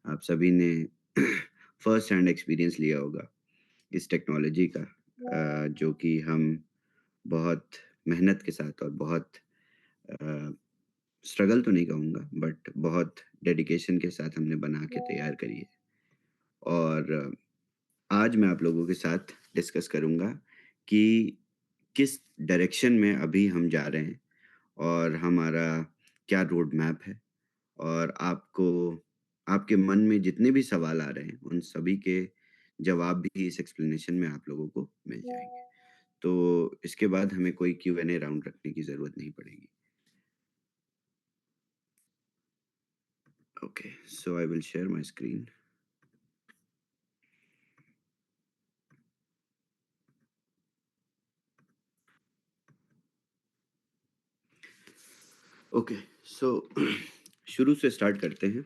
आप सभी ने फर्स्ट हैंड एक्सपीरियंस लिया होगा इस टेक्नोलॉजी का, जो कि हम बहुत मेहनत के साथ और बहुत अ, स्ट्रगल तो नहीं कहूँगा बट बहुत डेडिकेशन के साथ हमने बना के तैयार करी है। और आज मैं आप लोगों के साथ डिस्कस करूँगा कि किस डायरेक्शन में अभी हम जा रहे हैं और हमारा क्या रोड मैप है, और आपको आपके मन में जितने भी सवाल आ रहे हैं, उन सभी के जवाब भी इस एक्सप्लेनेशन में आप लोगों को मिल जाएँगे। तो इसके बाद हमें कोई क्यू-एन-ए राउंड रखने की ज़रूरत नहीं पड़ेगी। Okay, so I will share my screen. Okay, so शुरू से स्टार्ट करते हैं।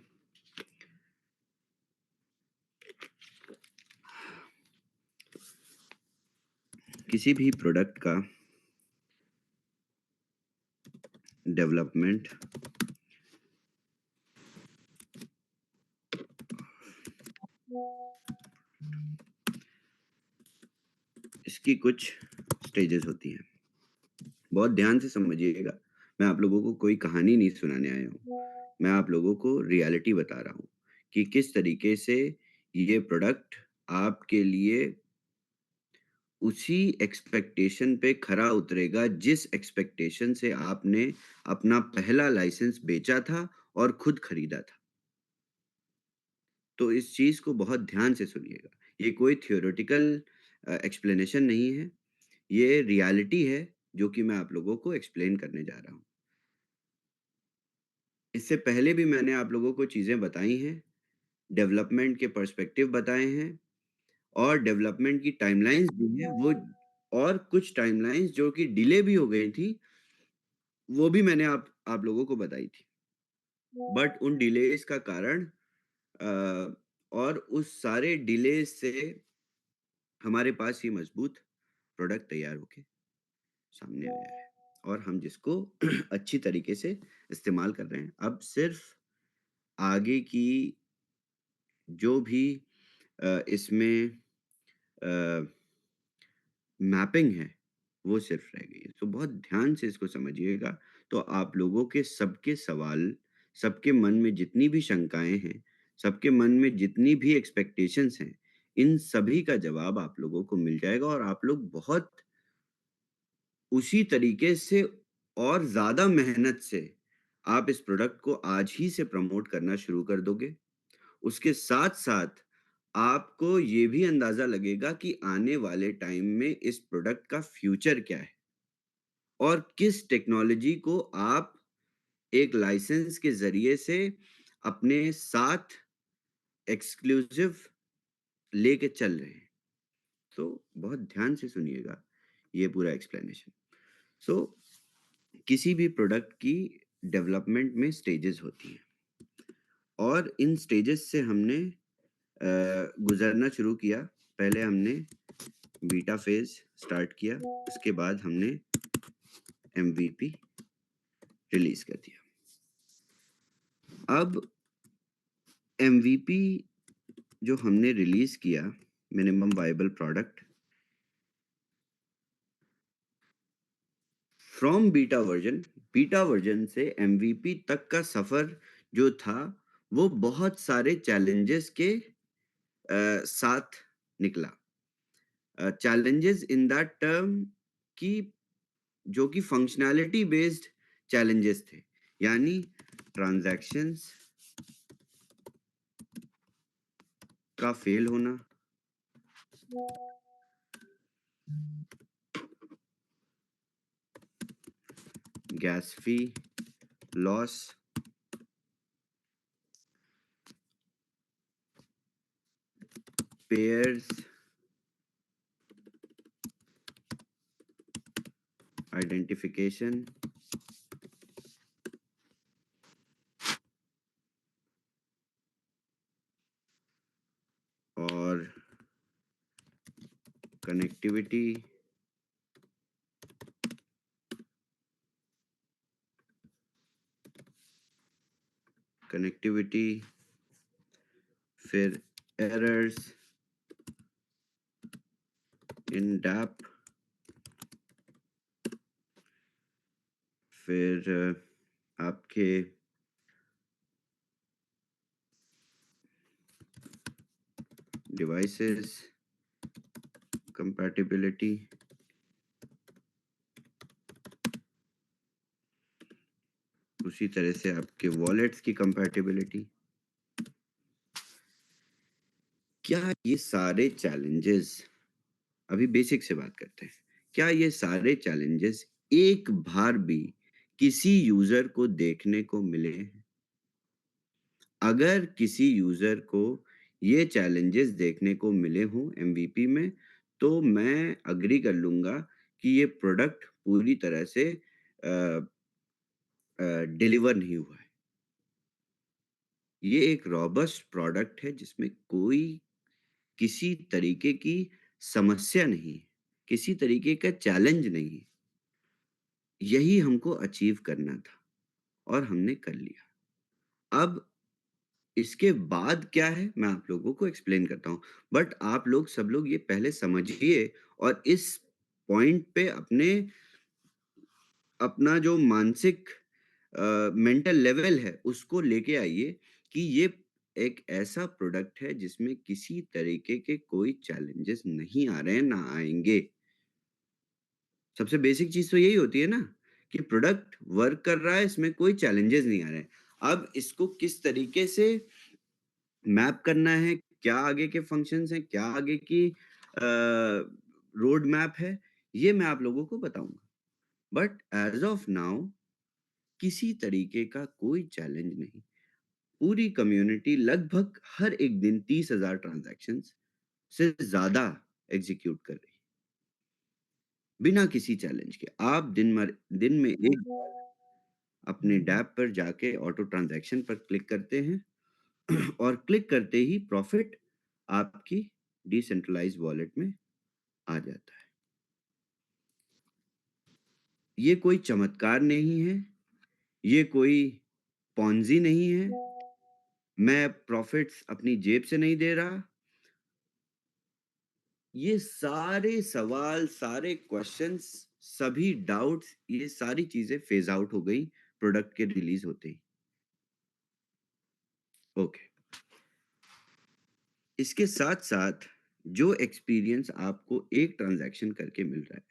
किसी भी प्रोडक्ट का डेवलपमेंट इसकी कुछ स्टेजेस होती हैं। बहुत ध्यान से समझिएगा, मैं आप लोगों को कोई कहानी नहीं सुनाने आया हूँ। मैं आप लोगों को रियलिटी बता रहा हूँ कि किस तरीके से ये प्रोडक्ट आपके लिए उसी एक्सपेक्टेशन पे खरा उतरेगा, जिस एक्सपेक्टेशन से आपने अपना पहला लाइसेंस बेचा था और खुद खरीदा था। तो इस चीज़ को बहुत ध्यान से सुनिएगा। ये कोई थ्योरेटिकल एक्सप्लेनेशन नहीं है, ये रियलिटी है जो कि मैं आप लोगों को एक्सप्लेन करने जा रहा हूँ। इससे पहले भी मैंने आप लोगों को चीज़ें बताई हैं, डेवलपमेंट के पर्सपेक्टिव बताए हैं और डेवलपमेंट की टाइमलाइन्स दी हैं, वो और कुछ टाइमलाइन्स जो कि डिले भी हो गई थी, वो भी मैंने आप लोगों को बताई थी। बट उन डिलेज़ का कारण और उस सारे डिलेज़ से हमारे पास ये मज़बूत प्रोडक्ट तैयार होके सामने आया है और हम जिसको अच्छी तरीके से इस्तेमाल कर रहे हैं। अब सिर्फ़ आगे की जो भी इसमें अ, मैपिंग है, वो सिर्फ़ रह गई है। तो बहुत ध्यान से इसको समझिएगा, तो आप लोगों के सबके सवाल, सबके मन में जितनी भी शंकाएँ हैं, सबके मन में जितनी भी एक्सपेक्टेशंस हैं, इन सभी का जवाब आप लोगों को मिल जाएगा और आप लोग बहुत उसी तरीके से और ज़्यादा मेहनत से आप इस प्रोडक्ट को आज ही से प्रमोट करना शुरू कर दोगे। उसके साथ-साथ आपको ये भी अंदाज़ा लगेगा कि आने वाले टाइम में इस प्रोडक्ट का फ्यूचर क्या है और किस टेक्नोलॉजी को आप एक लाइसेंस के ज़रिए से अपने साथ एक्सक्लूसिव लेके चल रहे हैं। तो बहुत ध्यान से सुनिएगा ये पूरा एक्सप्लेनेशन। सो किसी भी प्रोडक्ट की डेवलपमेंट में स्टेजेस होती हैं और इन स्टेजेस से हमने गुज़रना शुरू किया। पहले हमने बीटा फ़ेज़ स्टार्ट किया, उसके बाद हमने एमवीपी रिलीज़ कर दिया। अब एमवीपी जो हमने रिलीज़ किया, minimum viable product, from beta version से एमवीपी तक का सफ़र जो था, वो बहुत सारे चैलेंजेस के साथ निकला। चैलेंजेस इन दैट टर्म कि जो कि फंक्शनैलिटी बेस्ड चैलेंजेस थे, यानी ट्रांज़ैक्शंस का फ़ेल होना, गैस फ़ी लॉस, पेयर्स आइडेंटिफिकेशन और कनेक्टिविटी कनेक्टिविटी फिर एरर्स इन डैप, फिर आपके डिवाइसेस कंपैटिबिलिटी, उसी तरह से आपके वॉलेट्स की कंपैटिबिलिटी। क्या ये सारे चैलेंजेस, अभी बेसिक से बात करते हैं, क्या ये सारे चैलेंजेस एक बार भी किसी यूजर को देखने को मिले हैं? अगर किसी यूजर को ये चैलेंजेस देखने को मिले हों एमवीपी में, तो मैं अग्री कर लूंगा कि ये प्रोडक्ट पूरी तरह से डिलीवर नहीं हुआ है। ये एक रॉबस्ट प्रोडक्ट है जिसमें कोई किसी तरीके की समस्या नहीं है, किसी तरीके का चैलेंज नहीं है। यही हमको अचीव करना था और हमने कर लिया। अब इसके बाद क्या है, मैं आप लोगों को एक्सप्लेन करता हूँ। बट आप लोग सब लोग ये पहले समझिए और इस पॉइंट पे अपना जो मानसिक मेंटल लेवल है उसको लेके आइए कि ये एक ऐसा प्रोडक्ट है जिसमें किसी तरीके के कोई चैलेंजेस नहीं आ रहे हैं, ना आएंगे। सबसे बेसिक चीज तो यही होती है ना कि प्रोडक्ट वर्क कर रहा है, इसमें कोई चैलेंजेस नहीं आ रहे हैं। अब इसको किस तरीके से मैप करना है, क्या आगे के फंक्शंस हैं, क्या आगे की रोड मैप है, ये मैं आप लोगों को बताऊंगा। बट एज ऑफ नाउ किसी तरीके का कोई चैलेंज नहीं। पूरी कम्युनिटी लगभग हर एक दिन 30,000 ट्रांजैक्शन से ज्यादा एग्जीक्यूट कर रही है बिना किसी चैलेंज के। आप दिन में एक बार अपने डैप पर जाके ऑटो ट्रांजैक्शन पर क्लिक करते हैं और क्लिक करते ही प्रॉफिट आपकी डिसेंट्रलाइज्ड वॉलेट में आ जाता है। ये कोई चमत्कार नहीं है, ये कोई पॉन्जी नहीं है, मैं प्रॉफिट्स अपनी जेब से नहीं दे रहा। ये सारे सवाल, सारे क्वेश्चंस, सभी डाउट्स, ये सारी चीजें फेज आउट हो गई प्रोडक्ट के रिलीज होते ही। ओके, इसके साथ साथ जो एक्सपीरियंस आपको एक ट्रांजैक्शन करके मिल रहा है,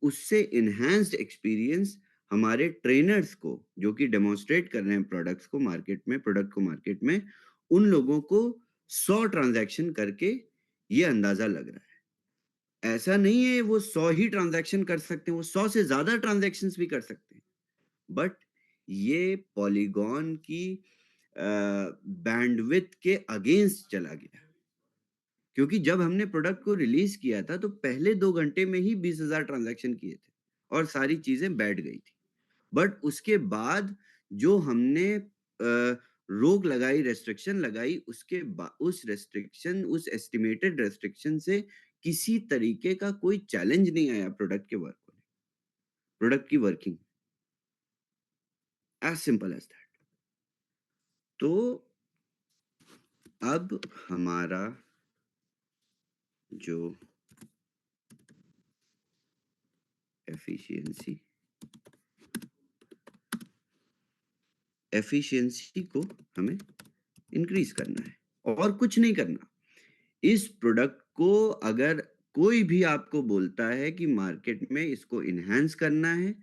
उससे इनहैंस्ड एक्सपीरियंस हमारे ट्रेनर्स को, जो कि डेमोन्स्ट्रेट कर रहे हैं प्रोडक्ट को मार्केट में, उन लोगों को 100 ट्रांजैक्शन करके ये अंदाजा लग रहा है। ऐसा नहीं है वो 100 ही ट्रांजैक्शन कर सकते हैं, वो 100 से ज्यादा ट्रांजैक्शंस भी कर सकते हैं। बट ये पॉलीगॉन की बैंडविड्थ के अगेंस्ट चला गया, क्योंकि जब हमने प्रोडक्ट को रिलीज किया था तो पहले 2 घंटे में ही 20,000 ट्रांजैक्शन किए थे और सारी चीजें बैठ गई थी। बट उसके बाद जो हमने रोक लगाई, रेस्ट्रिक्शन लगाई, उसके बाद उस एस्टिमेटेड रेस्ट्रिक्शन से किसी तरीके का कोई चैलेंज नहीं आया प्रोडक्ट की working. As simple as that. तो अब हमारा जो एफिशिएंसी को हमें इंक्रीज करना है और कुछ नहीं करना। इस प्रोडक्ट को अगर कोई भी आपको बोलता है कि मार्केट में इसको इनहेंस करना है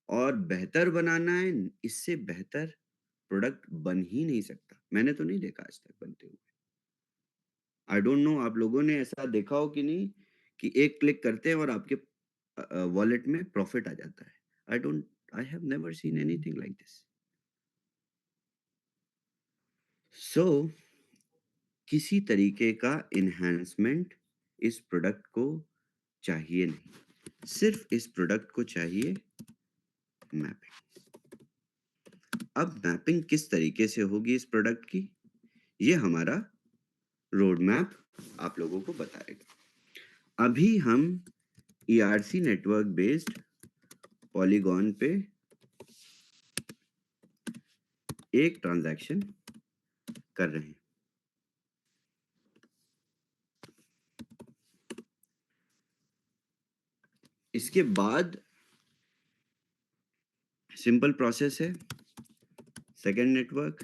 और बेहतर बनाना है, इससे बेहतर प्रोडक्ट बन ही नहीं सकता। मैंने तो नहीं देखा आज तक बनते हुए। आई डोंट नो आप लोगों ने ऐसा देखा हो कि नहीं, कि एक क्लिक करते हैं और आपके वॉलेट में प्रॉफिट आ जाता है। I have never seen anything like this. So किसी तरीके का इन्हांसमेंट इस प्रोडक्ट को चाहिए नहीं। सिर्फ इस प्रोडक्ट को चाहिए मैपिंग। अब मैपिंग किस तरीके से होगी इस प्रोडक्ट की, ये हमारा रोड मैप आप लोगों को बताएगा। अभी हम ERC नेटवर्क बेस्ड पॉलीगॉन पे एक ट्रांजैक्शन कर रहे हैं। इसके बाद सिंपल प्रोसेस है, second network,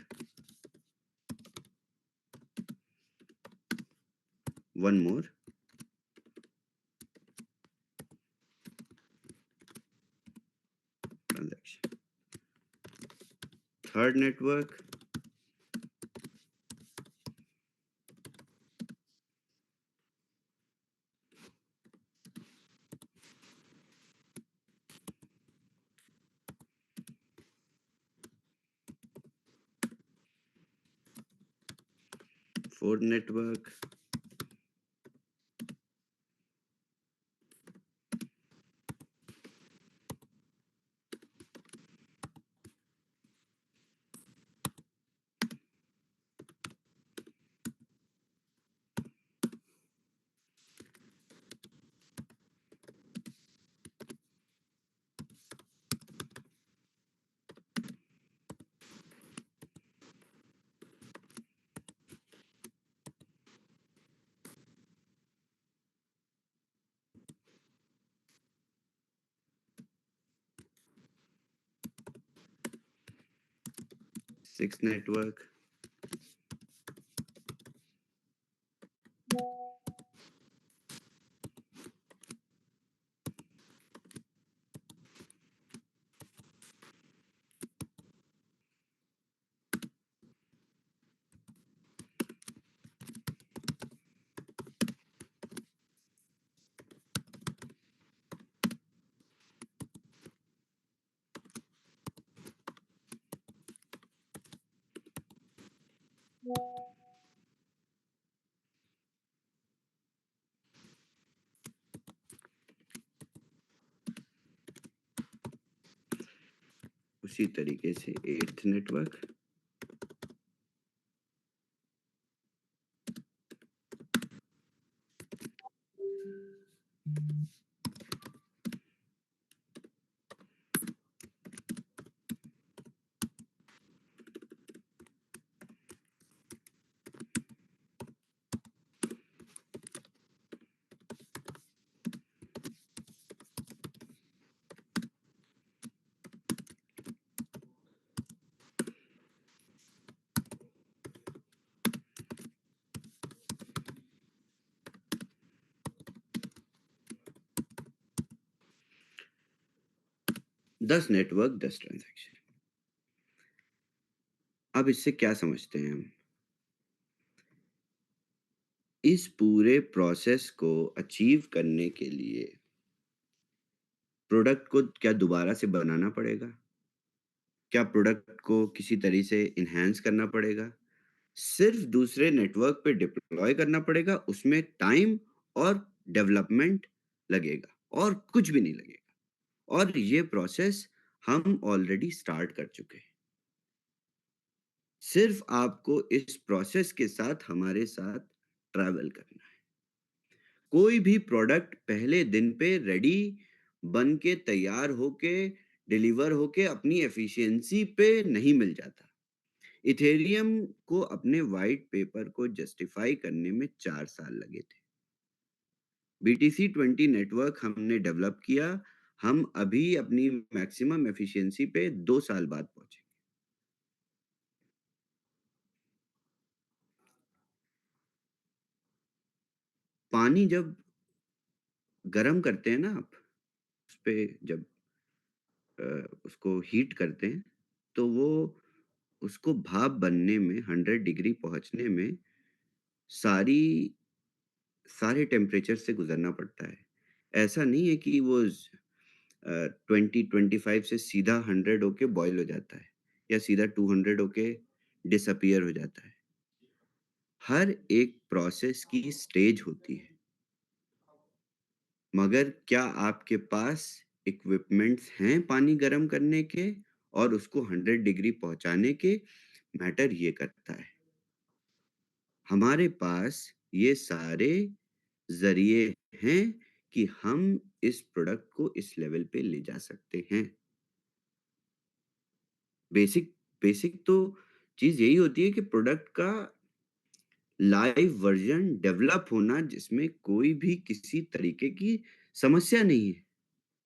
one more, transaction, third network, fourth network, six network, उसी तरीके से एट्थ नेटवर्क, दस नेटवर्क, 10 ट्रांजैक्शन। अब इससे क्या समझते हैं हम? इस पूरे प्रोसेस को अचीव करने के लिए प्रोडक्ट को क्या दोबारा से बनाना पड़ेगा? क्या प्रोडक्ट को किसी तरह से एनहांस करना पड़ेगा? सिर्फ दूसरे नेटवर्क पे डिप्लॉय करना पड़ेगा, उसमें टाइम और डेवलपमेंट लगेगा और कुछ भी नहीं लगेगा। और ये प्रोसेस हम ऑलरेडी स्टार्ट कर चुके हैं। सिर्फ आपको इस प्रोसेस के साथ हमारे साथ ट्रैवल करना है। कोई भी प्रोडक्ट पहले दिन पे रेडी बन के तैयार होके डिलीवर होके अपनी एफिशिएंसी पे नहीं मिल जाता। इथेरियम को अपने व्हाइट पेपर को जस्टिफाई करने में 4 साल लगे थे। BTC20 नेटवर्क हमने डेवलप किया, हम अभी अपनी मैक्सिमम एफिशिएंसी पे 2 साल बाद पहुंचे। पानी जब गरम करते हैं ना आप, उस पे जब उसको हीट करते हैं, तो वो उसको भाप बनने में 100 डिग्री पहुंचने में सारी सारे टेम्परेचर से गुजरना पड़ता है। ऐसा नहीं है कि वो 20-25 से सीधा 100 होके बॉयल हो जाता है या सीधा 200 होके डिसअपियर हो जाता है। हर एक प्रोसेस की स्टेज होती है। मगर क्या आपके पास इक्विपमेंट्स हैं पानी गर्म करने के और उसको 100 डिग्री पहुंचाने के? मैटर ये करता है। हमारे पास ये सारे ज़रिए हैं कि हम इस प्रोडक्ट को इस लेवल पे ले जा सकते हैं। बेसिक बेसिक तो चीज़ यही होती है कि प्रोडक्ट का लाइव वर्ज़न डेवलप होना जिसमें कोई भी किसी तरीके की समस्या नहीं है।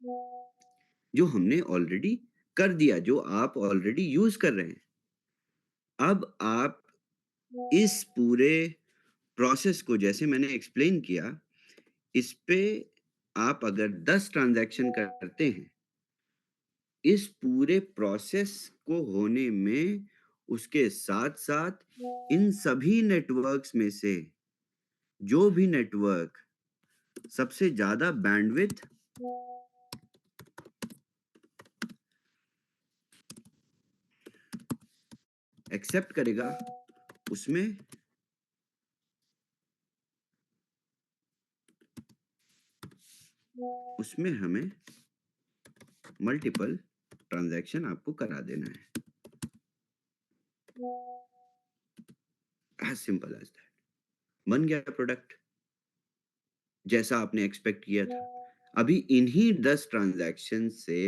जो हमने ऑलरेडी कर दिया, जो आप ऑलरेडी यूज़ कर रहे हैं। अब आप इस पूरे प्रोसेस को जैसे मैंने एक्सप्लेन किया, इस पे आप अगर 10 ट्रांज़ैक्शन करते हैं, इस पूरे प्रोसेस को होने में उसके साथ-साथ इन सभी नेटवर्क्स में से जो भी नेटवर्क सबसे ज़्यादा बैंडविड्थ एक्सेप्ट करेगा, उसमें उसमें हमें मल्टीपल ट्रांज़ैक्शन आपको करा देना है। As simple as that. बन गया प्रोडक्ट, जैसा आपने एक्सपेक्ट किया था। अभी इन्हीं 10 ट्रांज़ैक्शन से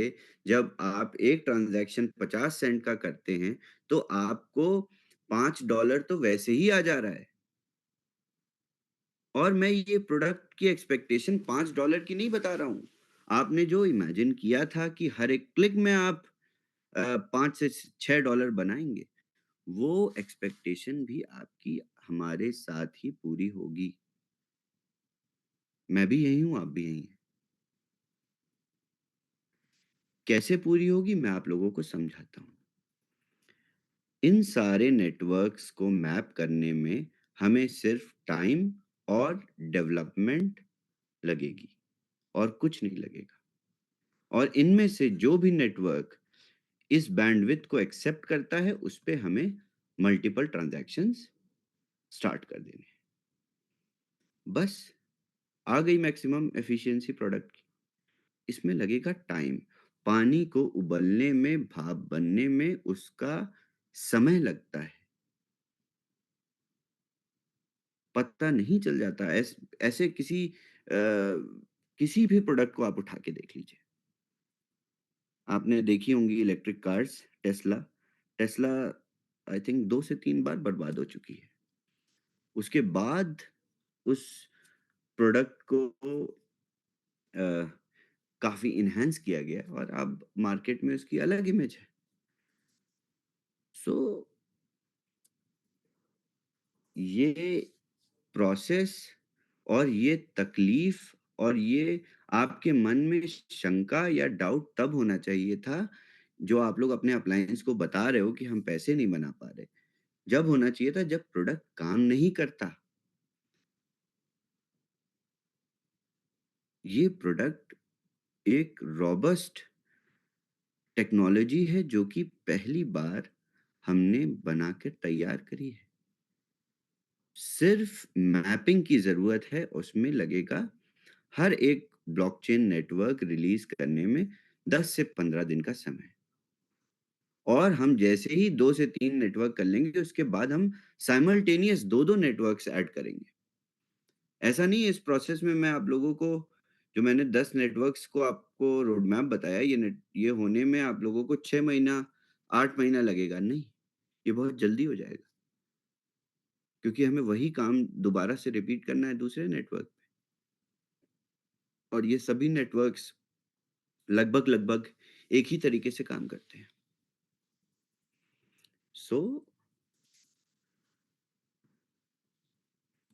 जब आप एक ट्रांज़ैक्शन 50 सेंट का करते हैं, तो आपको $5 तो वैसे ही आ जा रहा है। और मैं ये प्रोडक्ट की एक्सपेक्टेशन $5 की नहीं बता रहा हूँ। आपने जो इमेजिन किया था कि हर एक क्लिक में आप 5 से $6 बनाएँगे, वो एक्सपेक्टेशन भी आपकी हमारे साथ ही पूरी होगी। मैं भी यही हूँ, आप भी यही हैं। कैसे पूरी होगी, मैं आप लोगों को समझाता हूँ। इन सारे नेटवर्क्स को मैप करने में हमें सिर्फ टाइम और डेवलपमेंट लगेगी और कुछ नहीं लगेगा। और इनमें से जो भी नेटवर्क इस बैंडविड्थ को एक्सेप्ट करता है, उस पे हमें मल्टीपल ट्रांज़ैक्शंस स्टार्ट कर देने हैं। बस आ गई मैक्सिमम एफिशिएंसी प्रोडक्ट की। इसमें लगेगा टाइम। पानी को उबलने में, भाप बनने में उसका समय लगता है। पता नहीं चल जाता। ऐसे किसी भी प्रोडक्ट को आप उठा के देख लीजिए। आपने देखी होंगी electric cars, Tesla. Tesla I think 2 से 3 बार बर्बाद हो चुकी है। उसके बाद उस प्रोडक्ट को अ, काफ़ी एनहांस किया गया और अब मार्केट में उसकी अलग इमेज है। सो ये प्रोसेस और ये तकलीफ और ये आपके मन में शंका या डाउट तब होना चाहिए था, जो आप लोग अपने अप्लायंस को बता रहे हो कि हम पैसे नहीं बना पा रहे। जब होना चाहिए था जब प्रोडक्ट काम नहीं करता। ये प्रोडक्ट एक रोबस्ट टेक्नोलॉजी है जो कि पहली बार हमने बना के तैयार करी है। सिर्फ मैपिंग की ज़रूरत है, उसमें लगेगा हर एक ब्लॉकचेन नेटवर्क रिलीज़ करने में 10 से 15 दिन का समय। और हम जैसे ही 2 से 3 नेटवर्क कर लेंगे, उसके बाद हम साइमल्टेनियस 2-2 नेटवर्क्स ऐड करेंगे। ऐसा नहीं है इस प्रोसेस में मैं आप लोगों को जो मैंने 10 नेटवर्क्स को आपको रोड मैप बताया, ये होने में आप लोगों को 6 महीना, 8 महीना लगेगा, नहीं। ये बहुत जल्दी हो जाएगा, क्योंकि हमें वही काम दोबारा से रिपीट करना है दूसरे नेटवर्क पे और ये सभी नेटवर्क्स लगभग-लगभग एक ही तरीके से काम करते हैं। सो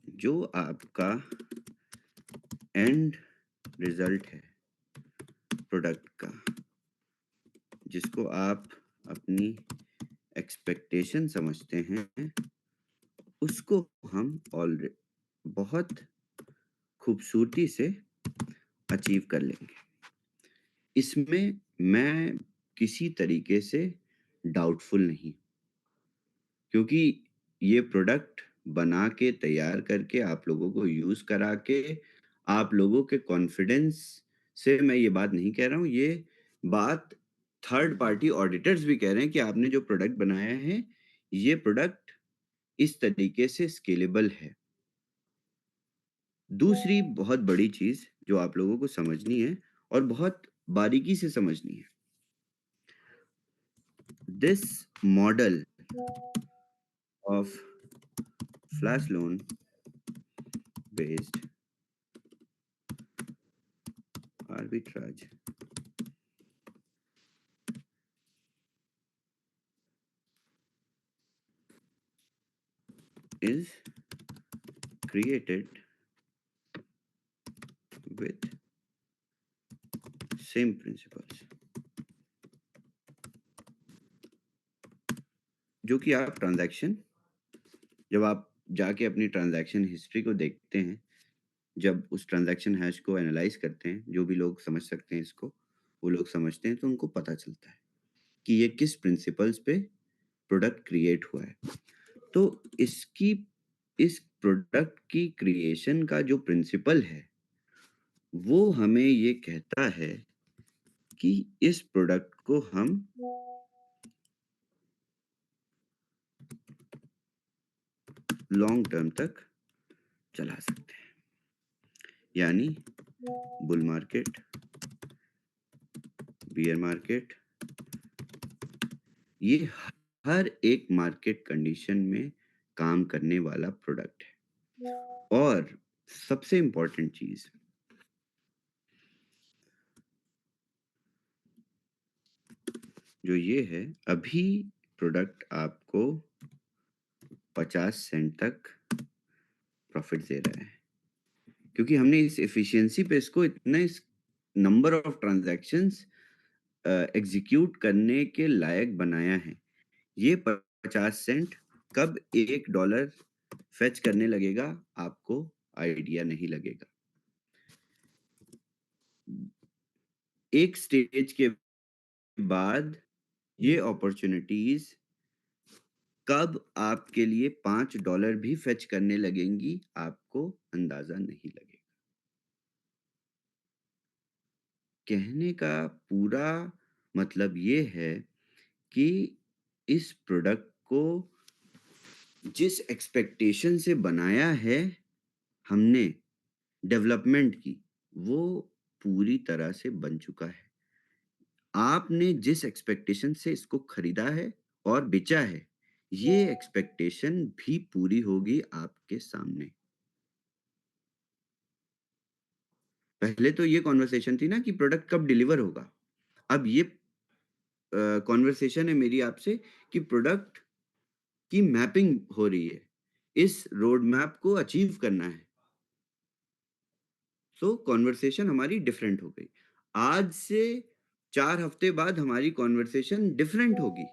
जो आपका एंड रिज़ल्ट है प्रोडक्ट का, जिसको आप अपनी एक्सपेक्टेशन समझते हैं, उसको हम बहुत खूबसूरती से अचीव कर लेंगे। इसमें मैं किसी तरीके से डाउटफुल नहीं, क्योंकि ये प्रोडक्ट बना के तैयार करके आप लोगों को यूज़ करा के आप लोगों के कॉन्फिडेंस से मैं ये बात नहीं कह रहा हूँ, ये बात थर्ड पार्टी ऑडिटर्स भी कह रहे हैं कि आपने जो प्रोडक्ट बनाया है, ये प्रोडक्ट इस तरीके से स्केलेबल है। दूसरी बहुत बड़ी चीज़ जो आप लोगों को समझनी है और बहुत बारीकी से समझनी है। This model of flash loan based arbitrage is created with same principles, जो कि आप ट्रांजैक्शन, जब आप जाके अपनी ट्रांजैक्शन हिस्ट्री को देखते हैं, जब उस ट्रांजैक्शन हैश को एनालाइज करते हैं, जो भी लोग समझ सकते हैं इसको, वो लोग समझते हैं, तो उनको पता चलता है कि ये किस प्रिंसिपल्स पे प्रोडक्ट क्रिएट हुआ है। तो इस प्रोडक्ट की क्रिएशन का जो प्रिंसिपल है, वो हमें ये कहता है कि इस प्रोडक्ट को हम लॉन्ग टर्म तक चला सकते हैं। यानी बुल मार्केट, बियर मार्केट, ये हर एक मार्केट कंडीशन में काम करने वाला प्रोडक्ट है। और सबसे इंपॉर्टेंट चीज, जो ये है, अभी प्रोडक्ट आपको 50 सेंट तक प्रॉफिट दे रहा है, क्योंकि हमने इस एफिशिएंसी पे इसको इतना, इस नंबर ऑफ ट्रांजैक्शंस एग्जीक्यूट करने के लायक बनाया है। ये 50 सेंट कब $1 फेच करने लगेगा, आपको आइडिया नहीं लगेगा। एक स्टेज के बाद ये अपॉर्चुनिटीज कब आपके लिए $5 भी फेच करने लगेंगी, आपको अंदाजा नहीं लगेगा। कहने का पूरा मतलब ये है कि इस प्रोडक्ट को जिस एक्सपेक्टेशन से बनाया है हमने डेवलपमेंट की, वो पूरी तरह से बन चुका है। आपने जिस एक्सपेक्टेशन से इसको खरीदा है और बेचा है, ये एक्सपेक्टेशन भी पूरी होगी आपके सामने। पहले तो ये कॉन्वर्सेशन थी ना कि प्रोडक्ट कब डिलीवर होगा। अब ये कॉन्वर्सेशन है मेरी आपसे कि प्रोडक्ट की मैपिंग हो रही है, इस रोड मैप को अचीव करना है। सो कॉन्वर्सेशन हमारी डिफरेंट हो गई। आज से 4 हफ्ते बाद हमारी कॉन्वर्सेशन डिफरेंट होगी।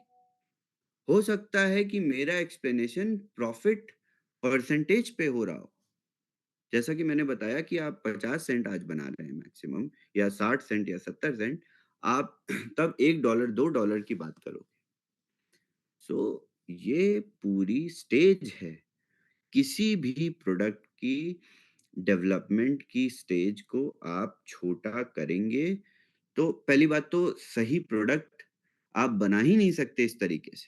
हो सकता है कि मेरा एक्सप्लेनेशन प्रॉफिट परसेंटेज पे हो रहा हो, जैसा कि मैंने बताया कि आप 50 सेंट आज बना रहे हैं मैक्सिमम, या 60 सेंट या 70 सेंट, आप तब $1 $2 की बात करोगे। सो ये पूरी स्टेज है। किसी भी प्रोडक्ट की डेवलपमेंट की स्टेज को आप छोटा करेंगे तो पहली बात तो सही प्रोडक्ट आप बना ही नहीं सकते इस तरीके से।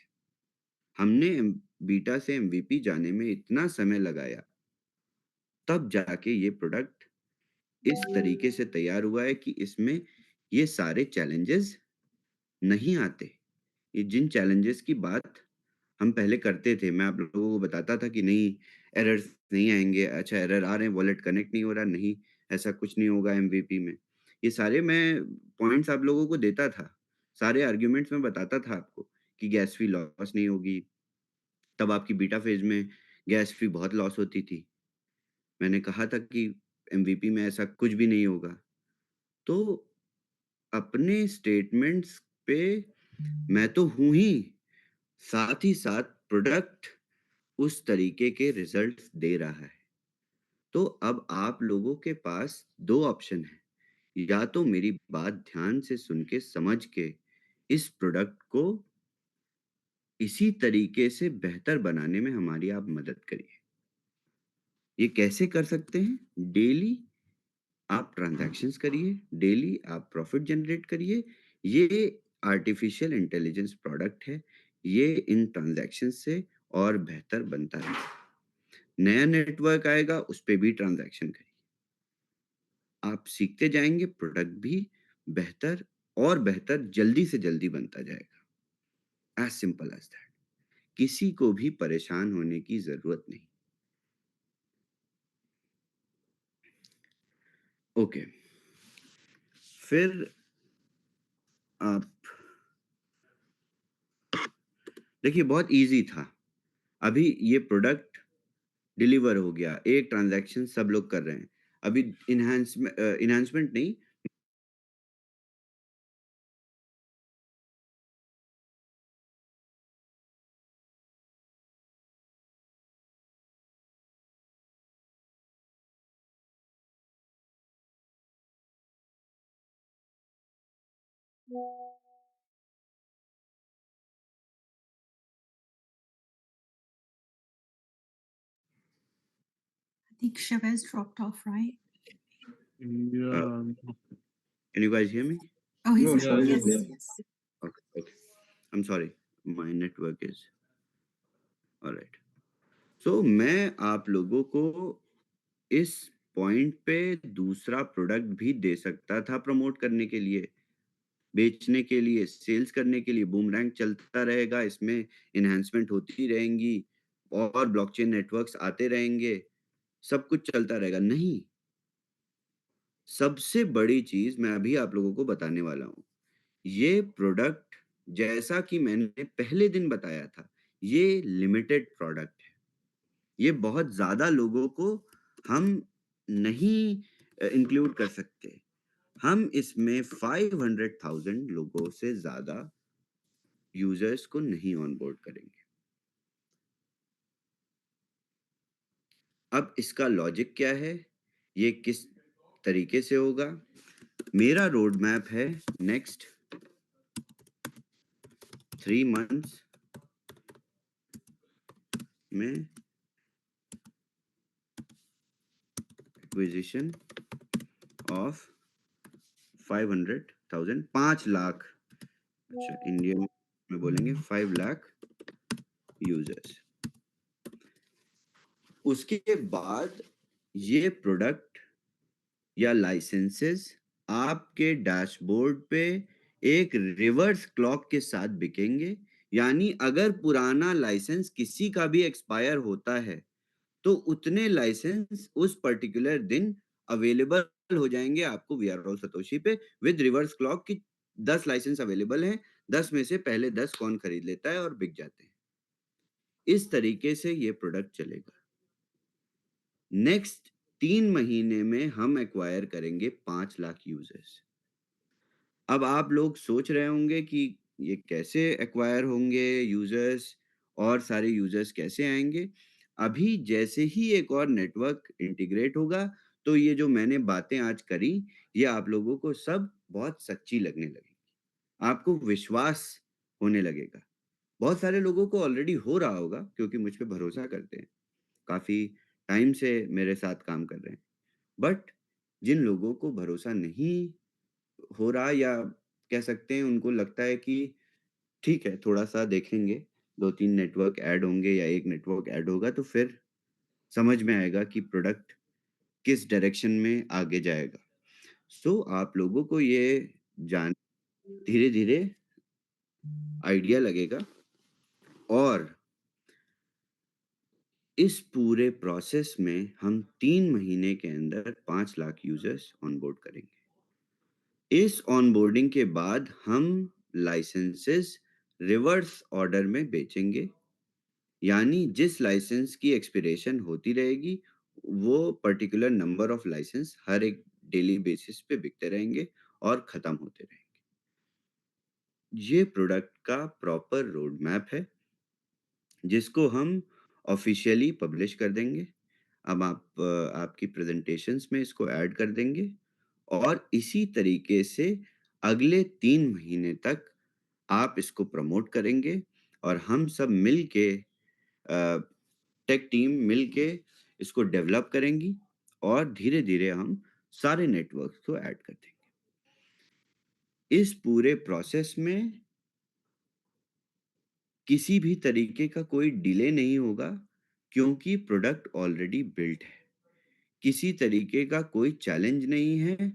हमने बीटा से एमवीपी जाने में इतना समय लगाया, तब जाके ये प्रोडक्ट इस तरीके से तैयार हुआ है कि इसमें ये सारे चैलेंजेस नहीं आते। ये जिन चैलेंजेस की बात हम पहले करते थे, मैं आप लोगों को बताता था कि नहीं, एरर्स नहीं आएँगे, अच्छा एरर आ रहे हैं, वॉलेट कनेक्ट नहीं हो रहा, नहीं, ऐसा कुछ नहीं होगा एमवीपी में। ये सारे मैं पॉइंट्स आप लोगों को देता था, सारे आर्ग्यूमेंट्स मैं बताता था आपको कि गैस फी लॉस नहीं होगी, तब आपकी बीटा फेज़ में गैस फी बहुत लॉस होती थी। मैंने कहा था कि एमवीपी में ऐसा कुछ भी नहीं होगा। तो अपने स्टेटमेंट्स पे मैं तो हूँ ही, साथ ही साथ प्रोडक्ट उस तरीके के रिजल्ट्स दे रहा है। तो अब आप लोगों के पास 2 ऑप्शन हैं, या तो मेरी बात ध्यान से सुन के समझ के इस प्रोडक्ट को इसी तरीके से बेहतर बनाने में हमारी आप मदद करिए। ये कैसे कर सकते हैं? डेली आप ट्रांज़ैक्शंस करिए, डेली आप प्रॉफ़िट जनरेट करिए। ये आर्टिफ़िशियल इंटेलिजेंस प्रोडक्ट है, ये इन ट्रांज़ैक्शंस से और बेहतर बनता रहेगा। नया नेटवर्क आएगा, उस पे भी ट्रांज़ैक्शन करिए। आप सीखते जाएँगे, प्रोडक्ट भी बेहतर और बेहतर जल्दी से जल्दी बनता जाएगा। As simple as that. किसी को भी परेशान होने की ज़रूरत नहीं। ओके, फिर आप देखिए बहुत ईज़ी था। अभी ये प्रोडक्ट डिलीवर हो गया, एक ट्रांज़ैक्शन सब लोग कर रहे हैं। अभी एनहांसमेंट नहीं, I think Chavez dropped off, right? uh, Yeah. can you guys hear me? Oh, he's No, there. Shawiz is Yes, there. yes. Okay, okay. I'm sorry, my network is alright. So मैं आप लोगों को इस point पे दूसरा product भी दे सकता था प्रमोट करने के लिए, बेचने के लिए, सेल्स करने के लिए। बूमरैंग चलता रहेगा, इसमें एनहांसमेंट होती रहेंगी और ब्लॉकचेन नेटवर्क्स आते रहेंगे, सब कुछ चलता रहेगा। नहीं, सबसे बड़ी चीज़ मैं अभी आप लोगों को बताने वाला हूँ। ये प्रोडक्ट, जैसा कि मैंने पहले दिन बताया था, ये लिमिटेड प्रोडक्ट है। ये बहुत ज़्यादा लोगों को हम नहीं इंक्लूड कर सकते। हम इसमें 500,000 लोगों से ज़्यादा यूज़र्स को नहीं ऑनबोर्ड करेंगे। अब इसका लॉजिक क्या है? ये किस तरीके से होगा? मेरा रोड मैप है नेक्स्ट 3 मंथ्स में एक्विजिशन ऑफ 500,000, 5 लाख, अच्छा इंडियन में बोलेंगे 5 लाख यूजर्स। उसके बाद ये प्रोडक्ट या लाइसेंसेस आपके डैशबोर्ड पे एक रिवर्स क्लॉक के साथ बिकेंगे। यानी अगर पुराना लाइसेंस किसी का भी एक्सपायर होता है, तो उतने लाइसेंस उस पर्टिकुलर दिन अवेलेबल हो जाएंगे आपको वीआरओ सतोशी पे विद रिवर्स क्लॉक की 10 लाइसेंस अवेलेबल हैं, 10 में से पहले 10 कौन खरीद लेता है और बिक जाते हैं। इस तरीके से ये प्रोडक्ट चलेगा। नेक्स्ट 3 महीने में हम एक्वायर करेंगे 5 लाख यूजर्स। अब आप लोग सोच रहे होंगे कि ये कैसे एक्वायर होंगे यूजर्स और सारे यूजर्स कैसे आएंगे? अभी जैसे ही एक और नेटवर्क इंटीग्रेट होगा, तो ये जो मैंने बातें आज करी, ये आप लोगों को सब बहुत सच्ची लगने लगेगी। आपको विश्वास होने लगेगा। बहुत सारे लोगों को ऑलरेडी हो रहा होगा क्योंकि मुझ पे भरोसा करते हैं। काफ़ी टाइम से मेरे साथ काम कर रहे हैं। बट जिन लोगों को भरोसा नहीं हो रहा, या कह सकते हैं उनको लगता है कि ठीक है, थोड़ा-सा देखेंगे, 2-3 नेटवर्क ऐड होंगे या 1 नेटवर्क ऐड होगा तो फिर समझ में आएगा कि प्रोडक्ट किस डायरेक्शन में आगे जाएगा। सो आप लोगों को ये जान धीरे-धीरे आइडिया लगेगा और इस पूरे प्रोसेस में हम 3 महीने के अंदर 5 लाख यूज़र्स ऑनबोर्ड करेंगे। इस ऑनबोर्डिंग के बाद हम लाइसेंसेस रिवर्स ऑर्डर में बेचेंगे। यानी जिस लाइसेंस की एक्सपिरेशन होती रहेगी, वो पर्टिकुलर नंबर ऑफ लाइसेंस हर एक डेली बेसिस पे बिकते रहेंगे और खत्म होते रहेंगे। ये प्रोडक्ट का प्रॉपर रोड मैप है, जिसको हम ऑफ़िशियली पब्लिश कर देंगे। अब आपकी प्रेज़ेंटेशंस में इसको ऐड कर देंगे और इसी तरीके से अगले 3 महीने तक आप इसको प्रमोट करेंगे और हम सब मिल के टेक टीम मिल के इसको डेवलप करेंगी और धीरे-धीरे हम सारे नेटवर्क्स को ऐड कर देंगे। इस पूरे प्रोसेस में किसी भी तरीके का कोई डिले नहीं होगा क्योंकि प्रोडक्ट ऑलरेडी बिल्ट है। किसी तरीके का कोई चैलेंज नहीं है।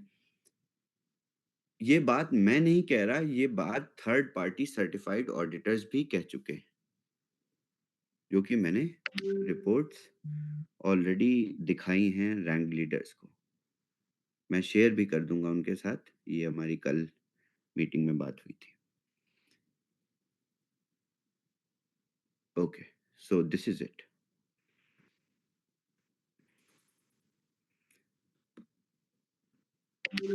ये बात मैं नहीं कह रहा, ये बात थर्ड पार्टी सर्टिफाइड ऑडिटर्स भी कह चुके हैं, जो कि मैंने रिपोर्ट्स ऑलरेडी दिखाई हैं रैंक लीडर्स को। मैं शेयर भी कर दूँगा उनके साथ, ये हमारी कल मीटिंग में बात हुई थी। Okay, so this is it. Okay,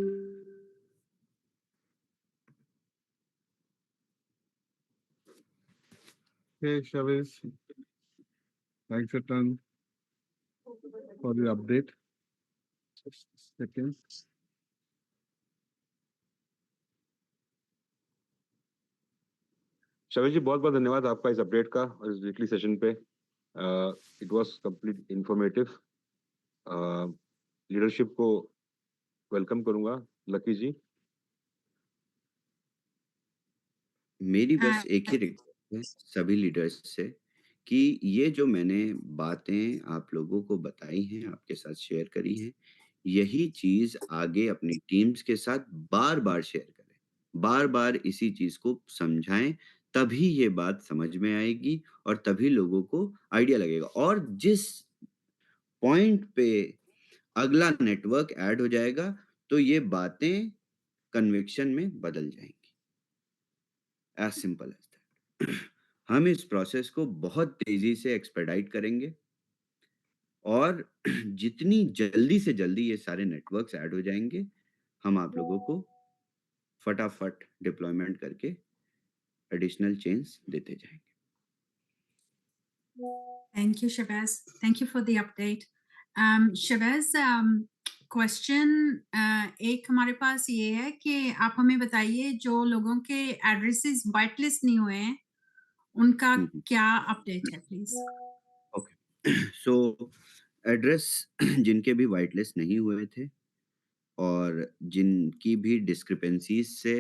Shaviz, thanks a ton for the update. Just a second. शवेश जी बहुत बहुत धन्यवाद आपका इस अपडेट का और इस वीकली सेशन पे। It was complete informative. Leadership को वेलकम करूंगा। लकी जी। मेरी बस एक ही रिक्वेस्ट है सभी लीडर्स से कि ये जो मैंने बातें आप लोगों को बताई हैं, आपके साथ शेयर करी हैं, यही चीज़ आगे अपनी टीम्स के साथ बार-बार शेयर करें। बार-बार इसी चीज़ को समझाएँ, तभी ये बात समझ में आएगी और तभी लोगों को आइडिया लगेगा और जिस पॉइंट पे अगला नेटवर्क ऐड हो जाएगा, तो ये बातें कन्विक्शन में बदल जाएँगी। As simple as that. हम इस प्रोसेस को बहुत तेज़ी से एक्सपेडाइट करेंगे और जितनी जल्दी से जल्दी ये सारे नेटवर्क्स ऐड हो जाएँगे, हम आप लोगों को फटाफट डिप्लॉयमेंट करके एडिशनल चेंज देते जाएँगे। Thank you, Shabazz. Thank you for the update. Shabazz, question एक हमारे पास ये है कि आप हमें बताइए जो लोगों के एड्रेसेस वाइट लिस्ट नहीं हुए हैं, उनका हुँ, हुँ। क्या अपडेट है प्लीज? ओके। सो एड्रेस जिनके भी व्हाइट लिस्ट नहीं हुए थे और जिनकी भी डिस्क्रिपेंसीज़ से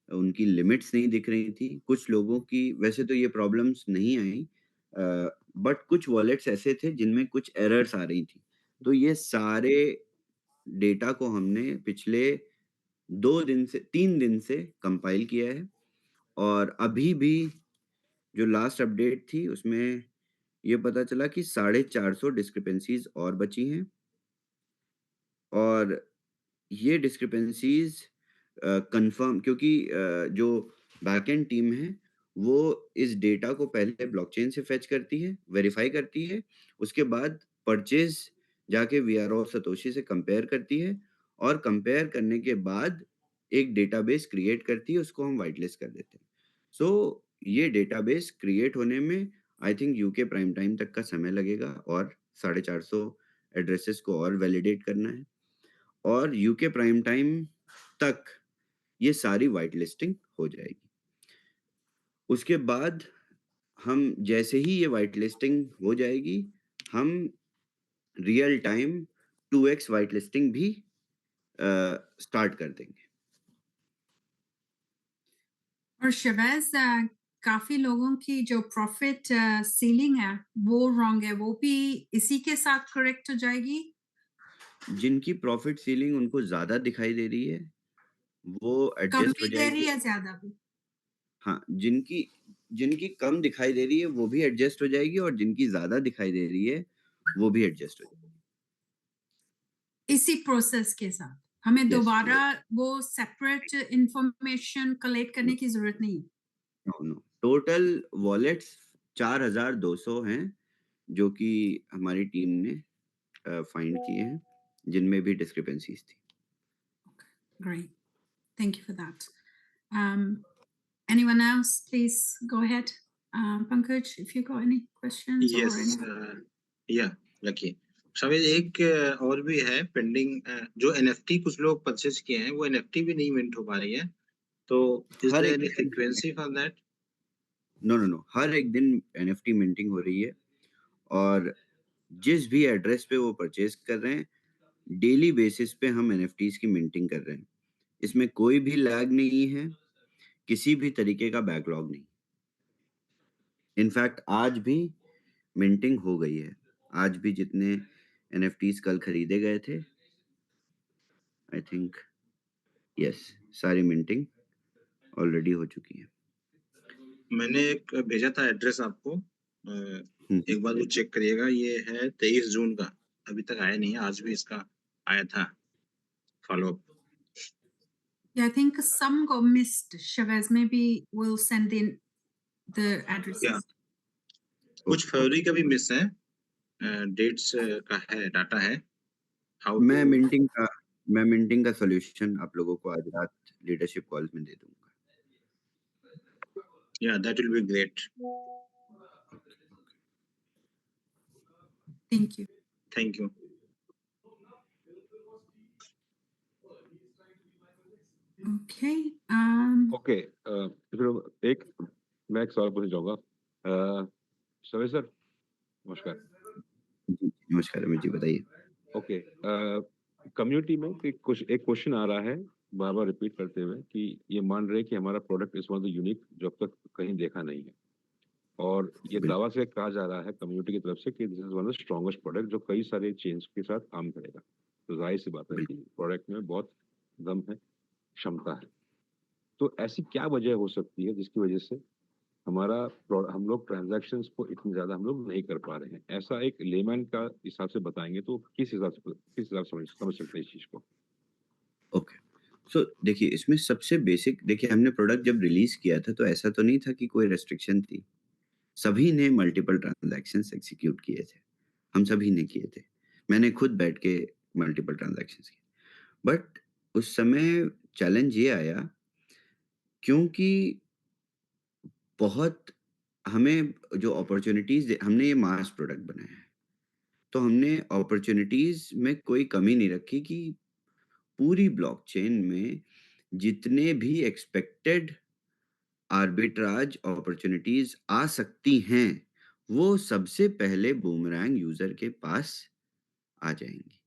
उनकी लिमिट्स नहीं दिख रही थी। कुछ लोगों की वैसे तो ये प्रॉब्लम्स नहीं आई बट कुछ वॉलेट्स ऐसे थे जिनमें कुछ एरर्स आ रही थी। तो ये सारे डेटा को हमने पिछले 2 दिन से 3 दिन से कंपाइल किया है और अभी भी जो लास्ट अपडेट थी उसमें ये पता चला कि 450 डिस्क्रिपेंसीज़ और बची हैं और ये डिस्क्रिपेंसीज़ कन्फर्म क्योंकि जो बैकएंड टीम है, वो इस डेटा को पहले ब्लॉकचेन से फेच करती है, वेरीफाई करती है, उसके बाद परचेज़ जाके वीआरओ सतोशी से कंपेयर करती है और कंपेयर करने के बाद एक डेटाबेस क्रिएट करती है, उसको हम व्हाइट लिस्ट कर देते हैं। सो ये डेटाबेस क्रिएट होने में I think UK prime time तक का समय लगेगा और 450 एड्रेसेस को और वैलिडेट करना है। और यूके प्राइम टाइम तक ये सारी व्हाइट लिस्टिंग हो जाएगी। उसके बाद हम जैसे ही ये व्हाइट लिस्टिंग हो जाएगी, हम real time 2x white listing भी स्टार्ट कर देंगे। और शबाज़, काफी लोगों की जो प्रॉफिट सीलिंग है वो रॉन्ग है, वो भी इसी के साथ करेक्ट हो जाएगी? जिनकी प्रॉफिट सीलिंग उनको ज़्यादा दिखाई दे रही है, वो कम एडजस्ट हो भी दे रही जाएगी। है, ज्यादा भी? हाँ, जिनकी जिनकी कम दिखाई दे रही है, वो भी एडजस्ट हो जाएगी और जिनकी ज़्यादा दिखाई दे रही है, वो भी एडजस्ट हो जाएगी। इसी प्रोसेस के साथ हमें यस, दोबारा यस। वो सेपरेट इंफॉर्मेशन कलेक्ट करने की जरूरत नहीं है। No, no. टोटल वॉलेट्स 4200 हैं, जो कि हमारी टीम ने फाइंड किए हैं, जिनमें भी डिस्क्रिपेंसीज़ थी। Great. Thank you for that. Anyone else, please go ahead. Pankaj, if you got any questions or yes any. या लकी शामिद एक और भी है पेंडिंग जो एनएफटी कुछ लोग परचेज किए हैं वो एनएफटी भी नहीं मिंट हो पा रही है तो इज हर देयर एक एनी दिन frequency for that? No, no, no. हर एक दिन एनएफटी मिंटिंग हो रही है और जिस भी एड्रेस पे वो परचेज़ कर रहे हैं, डेली बेसिस पे हम एनएफटीज़ की मिंटिंग कर रहे हैं। इसमें कोई भी लैग नहीं है, किसी भी तरीके का बैकलॉग नहीं। इनफैक्ट आज भी मिंटिंग हो गई है। आज भी जितने एनएफटीज़ कल खरीदे गए थे, आई थिंक यस, सारी मिंटिंग ऑलरेडी हो चुकी है। मैंने एक भेजा था एड्रेस आपको हुँ। एक बार वो चेक करिएगा ये है 23 जून का अभी तक आया नहीं है आज भी इसका आया था follow up Yeah, I think some got missed. Shabazz, maybe we'll send in the या addresses. कुछ ओके, फरवरी ओके। का भी मिस है डेट्स का है डाटा है हाउ मैं टू मिंटिंग का मैं मिंटिंग का सॉल्यूशन आप लोगों को आज रात लीडरशिप कॉल्स में दे दूँगा। Yeah, that will be great. Thank you. Thank you. Okay. Okay, फिर एक मैं एक सवाल पूछना चाहूँगा। समीर सर, नमस्कार। जी, नमस्कार अमित जी, बताइए। ओके, कम्युनिटी में एक क्वेश्चन आ रहा है बार-बार रिपीट करते हुए कि ये मान रहे हैं कि हमारा product is one of the unique जो अब तक कहीं देखा नहीं है। और ये बिल्कुल, दावा से कहा जा रहा है कम्युनिटी की तरफ से कि this is one of the strongest product जो कई सारे चेन्स के साथ काम करेगा। तो ज़ाहिर-सी बात है कि बिल्कुल। प्रोडक्ट में बहुत दम है, क्षमता है। तो ऐसी क्या वजह हो सकती है जिसकी वजह से हम लोग ट्रांज़ैक्शंस को इतनी ज़्यादा हम लोग नहीं कर पा रहे हैं? ऐसा एक लेमैन का हिसाब से बताएँगे तो किस हिसाब से समझ सकते हैं इस चीज़ को? ओके। सो देखिए, इसमें सबसे बेसिक देखिए, हमने प्रोडक्ट जब रिलीज़ किया था तो ऐसा तो नहीं था कि कोई रेस्ट्रिक्शन थी। सभी ने मल्टीपल ट्रांज़ैक्शंस एग्ज़ीक्यूट किए थे। हम सभी ने किए थे। मैंने खुद बैठ के मल्टीपल ट्रांज़ैक्शंस किए। बट उस समय चैलेंज ये आया क्योंकि बहुत हमें जो अपॉर्च्युनिटीज़ हमने ये मास प्रोडक्ट बनाया है। तो हमने अपॉर्च्युनिटीज़ में कोई कमी नहीं रखी कि पूरी ब्लॉकचेन में जितने भी एक्सपेक्टेड आर्बिट्राज अपॉर्च्युनिटीज़ आ सकती हैं, वो सबसे पहले बूमरैंग यूज़र के पास आ जाएँगी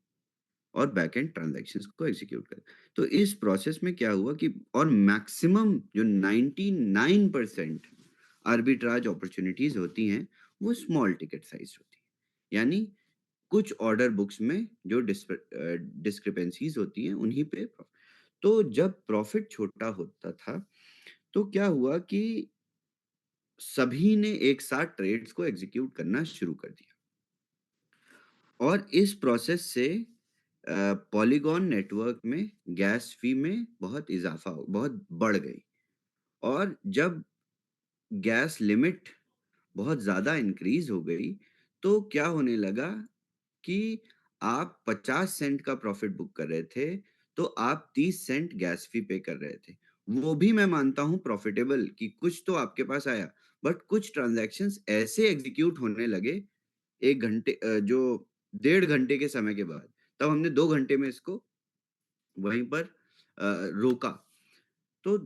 और बैकएंड ट्रांज़ैक्शंस को एग्ज़ीक्यूट कर। तो इस प्रोसेस में क्या हुआ कि और मैक्सिमम जो 99% आर्बिट्राज अपॉर्च्युनिटीज़ होती हैं, वो स्मॉल टिकेट साइज़ होती हैं। यानी कुछ ऑर्डर बुक्स में जो डिस्क्रिपेंसीज़ होती हैं, उन्हीं पे तो जब प्रॉफ़िट छोटा होता था, तो क्या हुआ कि सभी ने एक साथ ट्रेड्स को एग्ज़ीक्यूट करना शुरू कर दिया। और इस प्रोसेस से पॉलीगॉन नेटवर्क में गैस फ़ी में बहुत बढ़ गई। और जब गैस लिमिट बहुत ज़्यादा इंक्रीज़ हो गई, तो क्या होने लगा कि आप 50 सेंट का प्रॉफ़िट बुक कर रहे थे, तो आप 30 सेंट गैस फ़ी पे कर रहे थे। वो भी मैं मानता हूँ प्रॉफ़िटेबल कि कुछ तो आपके पास आया, बट कुछ ट्रांज़ैक्शंस ऐसे एग्ज़ीक्यूट होने लगे 1 घंटे जो 1.5 घंटे के समय के बाद, तब हमने 2 घंटे में इसको वहीं पर रोका। तो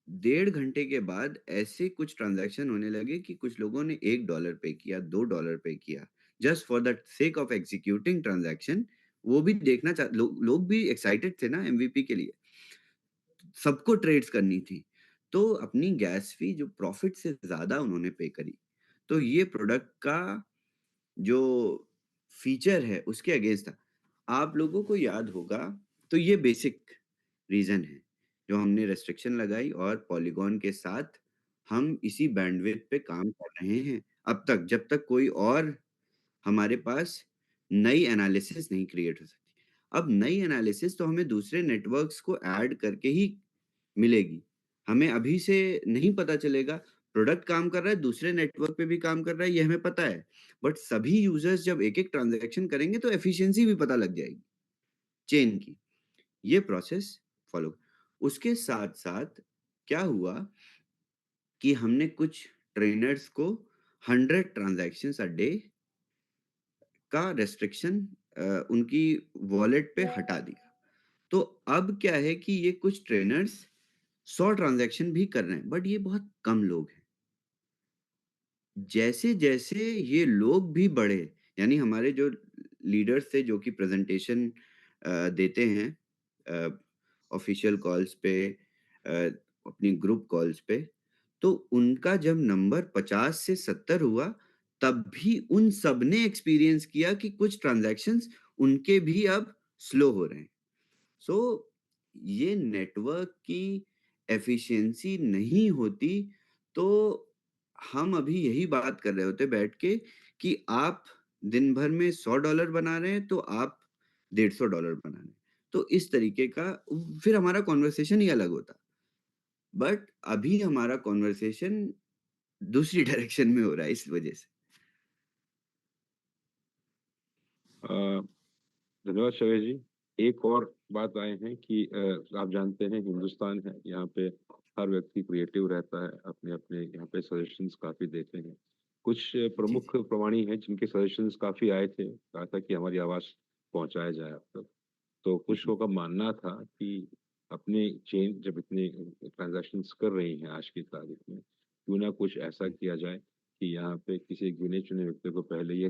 1.5 घंटे के बाद ऐसे कुछ ट्रांज़ैक्शन होने लगे कि कुछ लोगों ने $1 पे किया, $2 पे किया, just for the sake of executing transaction. वो भी देखना चाह लोग भी एक्साइटेड थे ना एमवीपी के लिए, सबको ट्रेड्स करनी थी। तो अपनी गैस फ़ी जो प्रॉफ़िट से ज़्यादा उन्होंने पे करी। तो ये प्रोडक्ट का जो फीचर है उसके अगेंस्ट था। आप लोगों को याद होगा तो ये बेसिक रीज़न है, जो हमने रिस्ट्रिक्शन लगाई और पॉलीगॉन के साथ हम इसी बैंडविड्थ पे काम कर रहे हैं, अब तक जब तक कोई और हमारे पास नई एनालिसिस नहीं क्रिएट हो सकती। अब नई एनालिसिस तो हमें दूसरे नेटवर्क्स को ऐड करके ही मिलेगी। हमें अभी से नहीं पता चलेगा, प्रोडक्ट काम कर रहा है, दूसरे नेटवर्क पे भी काम कर रहा है, ये हमें पता है। बट सभी यूज़र्स जब एक-एक ट्रांज़ैक्शन करेंगे तो एफिशिएंसी भी पता लग जाएगी, चेन की। ये प्रोसेस फ़ॉलो उसके साथ-साथ क्या हुआ कि हमने कुछ ट्रेनर्स को 100 ट्रांज़ैक्शंस अ डे का रिस्ट्रिक्शन उनकी वॉलेट पे हटा दिया। तो अब क्या है कि ये कुछ ट्रेनर्स 100 ट्रांज़ैक्शन भी कर रहे हैं, बट ये बहुत कम लोग हैं। जैसे-जैसे ये लोग भी बढ़े, यानी हमारे जो लीडर्स थे जो कि प्रेज़ेंटेशन देते हैं अ, ऑफ़िशियल कॉल्स पे अपनी ग्रुप कॉल्स पे, तो उनका जब नंबर 50 से 70 हुआ, तब भी उन सब ने एक्सपीरियंस किया कि कुछ ट्रांज़ैक्शंस उनके भी अब स्लो हो रहे हैं। सो ये नेटवर्क की एफिशिएंसी नहीं होती तो हम अभी यही बात कर रहे होते बैठ के कि आप दिन भर में $100 बना रहे हैं तो आप $150 बना रहे हैं। तो इस तरीके का फिर हमारा कन्वर्सेशन ही अलग होता। बट अभी हमारा कन्वर्सेशन दूसरी डायरेक्शन में हो रहा है इस वजह से। अ, धन्यवाद शैलेश जी। एक और बात आए हैं कि आप जानते हैं हिंदुस्तान है, यहाँ पे हर व्यक्ति क्रिएटिव रहता है, अपने-अपने यहाँ पे सजेशंस काफ़ी देते हैं। कुछ जी, प्रमुख जी। प्रमाणी हैं जिनके सजेशंस काफ़ी आए थे, कहा था कि हमारी आवाज़ पहुँचाया जाए आप तक। तो हुँ, कुछ हुँ। लोगों का मानना था कि अपने चेन जब इतने ट्रांज़ैक्शंस कर रही हैं आज की तारीख में, क्यों ना कुछ ऐसा हुँ, किया जाए कि यहाँ पे किसी गिने-चुने व्यक्ति को पहले ये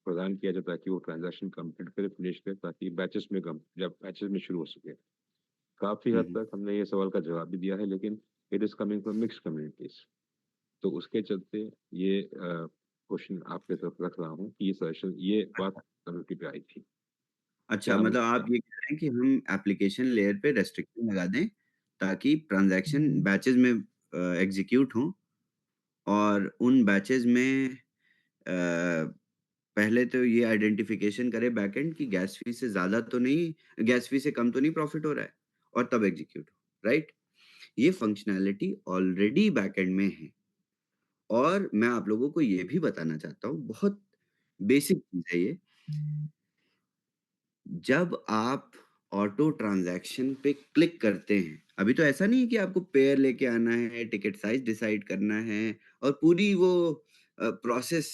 प्रदान किया जाए ताकि वो ट्रांज़ैक्शन कंप्लीट करे, फिनिश करे ताकि बैचेज़ में कम या बैचेज़ में शुरू हो सके। काफ़ी हुँ, हद हुँ। तक हमने ये सवाल का जवाब भी दिया है लेकिन it is coming from mixed communities. तो उसके चलते ये क्वेश्चन आपके तरफ रख रहा हूँ कि ये सजेशन ये बात कम्युनिटी पे आई थी। अच्छा, क्या आप मतलब इसमें आप ये कह रहे हैं कि हम एप्लीकेशन लेयर पे रेस्ट्रिक्शन लगा दें, ताकि ट्रांज़ैक्शन बैचेज़ में एग्ज़ीक्यूट हों और उन बैचेज़ में पहले तो ये आइडेंटिफ़िकेशन करे बैकएंड कि गैस फ़ी से ज़्यादा तो नहीं, गैस फ़ी से कम तो नहीं प्रॉफ़िट हो रहा है और तब एग्ज़ीक्यूट हो, राइट? ये फ़ंक्शनैलिटी ऑलरेडी बैकएंड में है और मैं आप लोगों को ये भी बताना चाहता हूँ, बहुत बेसिक चीज़ है ये। जब आप ऑटो ट्रांज़ैक्शन पे क्लिक करते हैं, अभी तो ऐसा नहीं है कि आपको पेयर लेके आना है, टिकट साइज़ डिसाइड करना है और पूरी वो प्रोसेस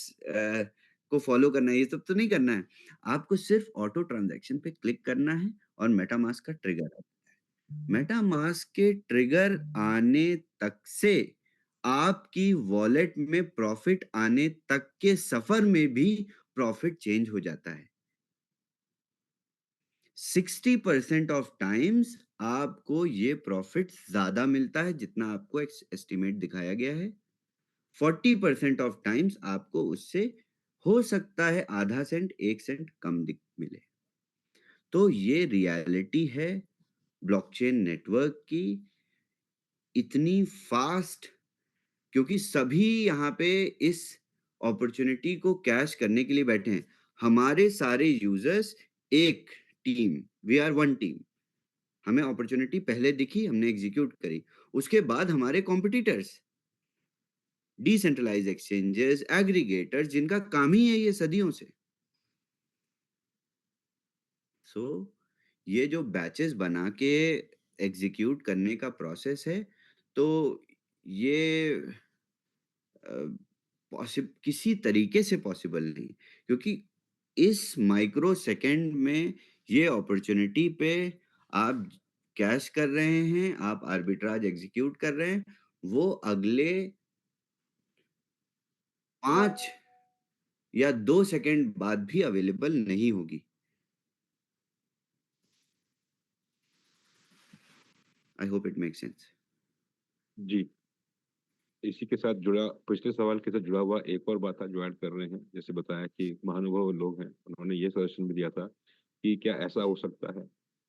को फ़ॉलो करना है, ये सब तो नहीं करना है। आपको सिर्फ़ ऑटो ट्रांज़ैक्शन पे क्लिक करना है और मेटामास्क का ट्रिगर आता है। मेटामास्क के ट्रिगर आने तक से आपकी वॉलेट में प्रॉफ़िट आने तक के सफ़र में भी प्रॉफ़िट चेंज हो जाता है। 60% ऑफ टाइम्स आपको ये प्रॉफिट ज़्यादा मिलता है जितना आपको एस्टिमेट दिखाया गया है। 40% ऑफ टाइम्स आपको उससे हो सकता है आधा सेंट 1 सेंट कम दिक मिले। तो ये रियलिटी है ब्लॉकचेन नेटवर्क की इतनी फास्ट, क्योंकि सभी यहाँ पे इस अपॉर्चुनिटी को कैश करने के लिए बैठे हैं। हमारे सारे यूज़र्स एक team, we are one team. हमें अपॉर्च्युनिटी पहले दिखी, हमने एग्ज़ीक्यूट करी। उसके बाद हमारे कॉम्पिटिटर्स, डिसेंट्रलाइज़्ड एक्सचेंजेस, एग्रीगेटर्स जिनका काम ही है ये सदियों से। सो ये जो बैचेज़ बना के एग्ज़ीक्यूट करने का प्रोसेस है, तो ये अ, किसी तरीके से पॉसिबल नहीं, क्योंकि इस माइक्रो सेकंड में ये अपॉर्च्युनिटी पे आप कैश कर रहे हैं, आप आर्बिट्राज एग्ज़ीक्यूट कर रहे हैं, वो अगले 5 या 2 सेकंड बाद भी अवेलेबल नहीं होगी। I hope it makes sense. जी, इसी के साथ जुड़ा पिछले सवाल के साथ जुड़ा हुआ एक और बात जो ऐड कर रहे हैं, जैसे बताया कि महानुभाव लोग हैं, उन्होंने ये सजेशन भी दिया था कि क्या ऐसा हो सकता है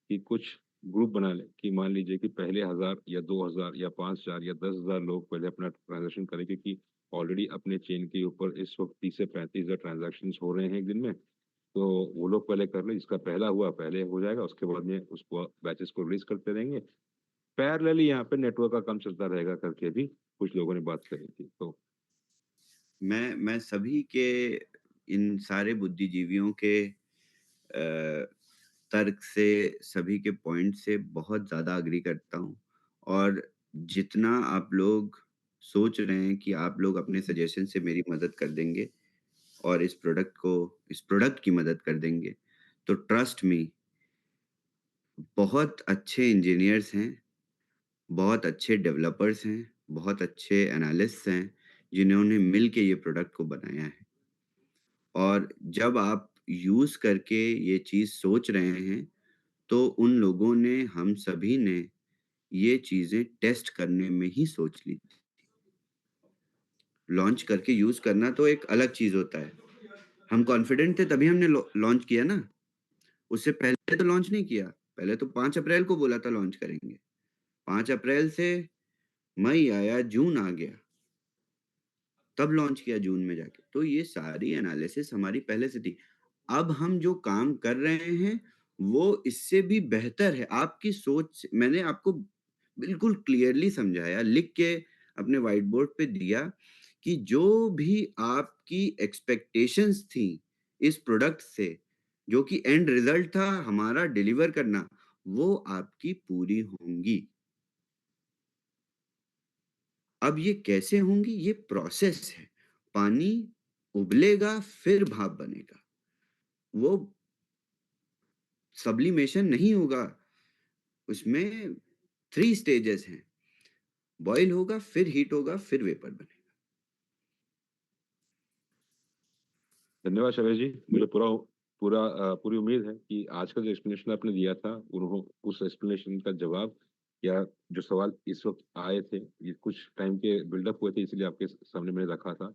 कि कुछ ग्रुप बना लें कि मान लीजिए कि पहले 1000 या 2000 या 5000 या 10,000 लोग पहले अपना ट्रांज़ैक्शन करें क्योंकि ऑलरेडी अपने चेन के ऊपर इस वक़्त 30 से 35,000 ट्रांज़ैक्शंस हो रहे हैं 1 दिन में। तो वो लोग पहले कर लें, जिसका पहला हुआ पहले हो जाएगा, उसके बाद में उसको बैचेज़ को रिलीज़ करते रहेंगे। पैरेलली यहाँ पे नेटवर्क का काम चलता रहेगा करके भी कुछ लोगों ने बात कही थी। तो मैं सभी के इन सारे बुद्धिजीवियों के तर्क से, सभी के पॉइंट से बहुत ज़्यादा एग्री करता हूँ और जितना आप लोग सोच रहे हैं कि आप लोग अपने सजेशन से मेरी मदद कर देंगे और इस प्रोडक्ट की मदद कर देंगे, तो ट्रस्ट मी, बहुत अच्छे इंजीनियर्स हैं, बहुत अच्छे डेवलपर्स हैं, बहुत अच्छे एनालिस्ट्स हैं, जिन्होंने मिल के ये प्रोडक्ट को बनाया है। और जब आप यूज़ करके ये चीज़ सोच रहे हैं, तो उन लोगों ने, हम सभी ने ये चीज़ें टेस्ट करने में ही सोच ली थी। लॉन्च करके यूज़ करना तो एक अलग चीज़ होता है। हम कॉन्फिडेंट थे तभी हमने लॉन्च किया ना, उससे पहले तो लॉन्च नहीं किया। पहले तो 5 अप्रैल को बोला था लॉन्च करेंगे। 5 अप्रैल से मई आया, जून आ गया, तब लॉन्च किया जून में जाके। तो ये सारी एनालिसिस हमारी पहले से थी। अब हम जो काम कर रहे हैं, वो इससे भी बेहतर है। आपकी सोच मैंने आपको बिल्कुल क्लियरली समझाया, लिख के अपने व्हाइट बोर्ड पे दिया कि जो भी आपकी एक्सपेक्टेशंस थी इस प्रोडक्ट से, जो कि एंड रिजल्ट था हमारा डिलीवर करना, वो आपकी पूरी होंगी। अब ये कैसे होंगी? ये प्रोसेस है। पानी उबलेगा फिर भाप बनेगा। वो सब्लिमेशन नहीं होगा। उसमें 3 स्टेजेस हैं। बॉयल होगा, फिर हीट होगा, फिर वेपर बनेगा। धन्यवाद शैलेश जी। मुझे पूरी उम्मीद है कि आज का जो एक्सप्लेनेशन आपने दिया था, उस एक्सप्लेनेशन का जवाब या जो सवाल इस वक्त आए थे, ये कुछ टाइम के बिल्डअप हुए थे, इसलिए आपके सामने मैंने रखा था।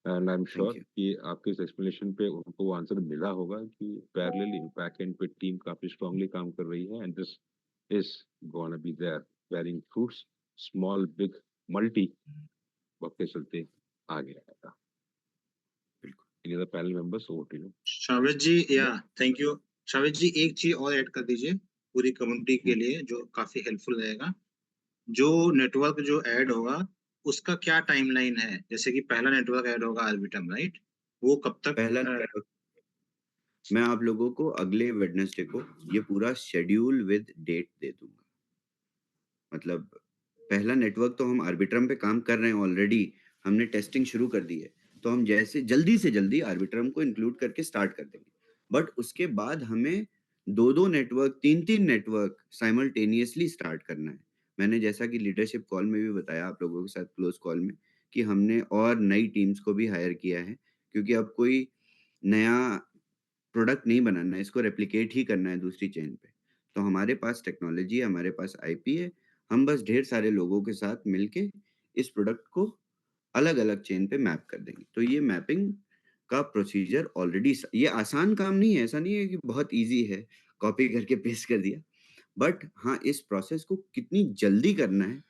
And I am sure thank you. कि आपके इस एक्सप्लेनेशन पे उनको वो आंसर मिला होगा कि पैरेलल इन बैक एंड पे टीम काफी स्ट्रांगली काम कर रही है, and this is gonna be their bearing fruits, small big multi, वक्त के चलते आगे आएगा। बिल्कुल। Any other panel members, over to you. शावेद जी, या थैंक यू। शावेद जी, एक चीज और ऐड कर दीजिए पूरी कम्युनिटी के लिए, जो काफी हेल्पफुल रहेगा। जो नेटवर्क जो ऐड होगा, उसका क्या टाइमलाइन है? जैसे कि पहला नेटवर्क ऐड होगा आर्बिटम, राइट? वो कब तक पहला नेटवर्क मैं आप लोगों को अगले वेडनेसडे को ये पूरा शेड्यूल विद डेट दे दूंगा। मतलब पहला नेटवर्क तो हम आर्बिट्रम पे काम कर रहे हैं ऑलरेडी, हमने टेस्टिंग शुरू कर दी है, तो हम जैसे जल्दी से जल्दी आर्बिट्रम को इंक्लूड करके स्टार्ट कर देंगे। बट उसके बाद हमें 2-2 नेटवर्क, 3-3 नेटवर्क साइमल्टेनियसली स्टार्ट करना है। मैंने जैसा कि लीडरशिप कॉल में भी बताया आप लोगों के साथ क्लोज कॉल में, कि हमने और नई टीम्स को भी हायर किया है, क्योंकि अब कोई नया प्रोडक्ट नहीं बनाना है, इसको रेप्लिकेट ही करना है दूसरी चेन पे। तो हमारे पास टेक्नोलॉजी है, हमारे पास आईपी है, हम बस ढेर सारे लोगों के साथ मिलके इस प्रोडक्ट को अलग-अलग चेन पे मैप कर देंगे। तो ये मैपिंग का प्रोसीजर ऑलरेडी ये आसान काम नहीं है, ऐसा नहीं है कि बहुत ईज़ी है, कॉपी करके पेस्ट कर दिया। बट हाँ, इस प्रोसेस को कितनी जल्दी करना है,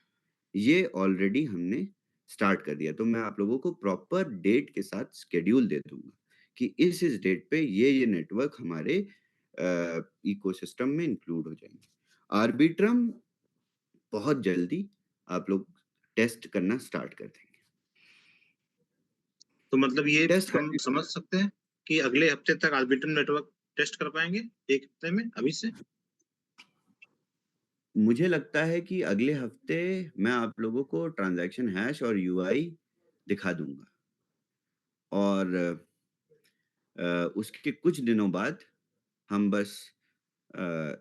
ये ऑलरेडी हमने स्टार्ट कर दिया। तो मैं आप लोगों को प्रॉपर डेट के साथ शेड्यूल दे दूँगा कि इस डेट पे ये नेटवर्क हमारे इकोसिस्टम में इंक्लूड हो जाएँगे। आर्बिट्रम बहुत जल्दी आप लोग टेस्ट करना स्टार्ट कर देंगे। तो मतलब ये टेस्ट हम करने समझ सकते हैं कि अगले हफ्ते तक आर्बिट्रम नेटवर्क टेस्ट कर पाएंगे, एक हफ्ते में अभी से? मुझे लगता है कि अगले हफ्ते मैं आप लोगों को ट्रांज़ैक्शन हैश और यूआई दिखा दूँगा। और उसके कुछ दिनों बाद हम बस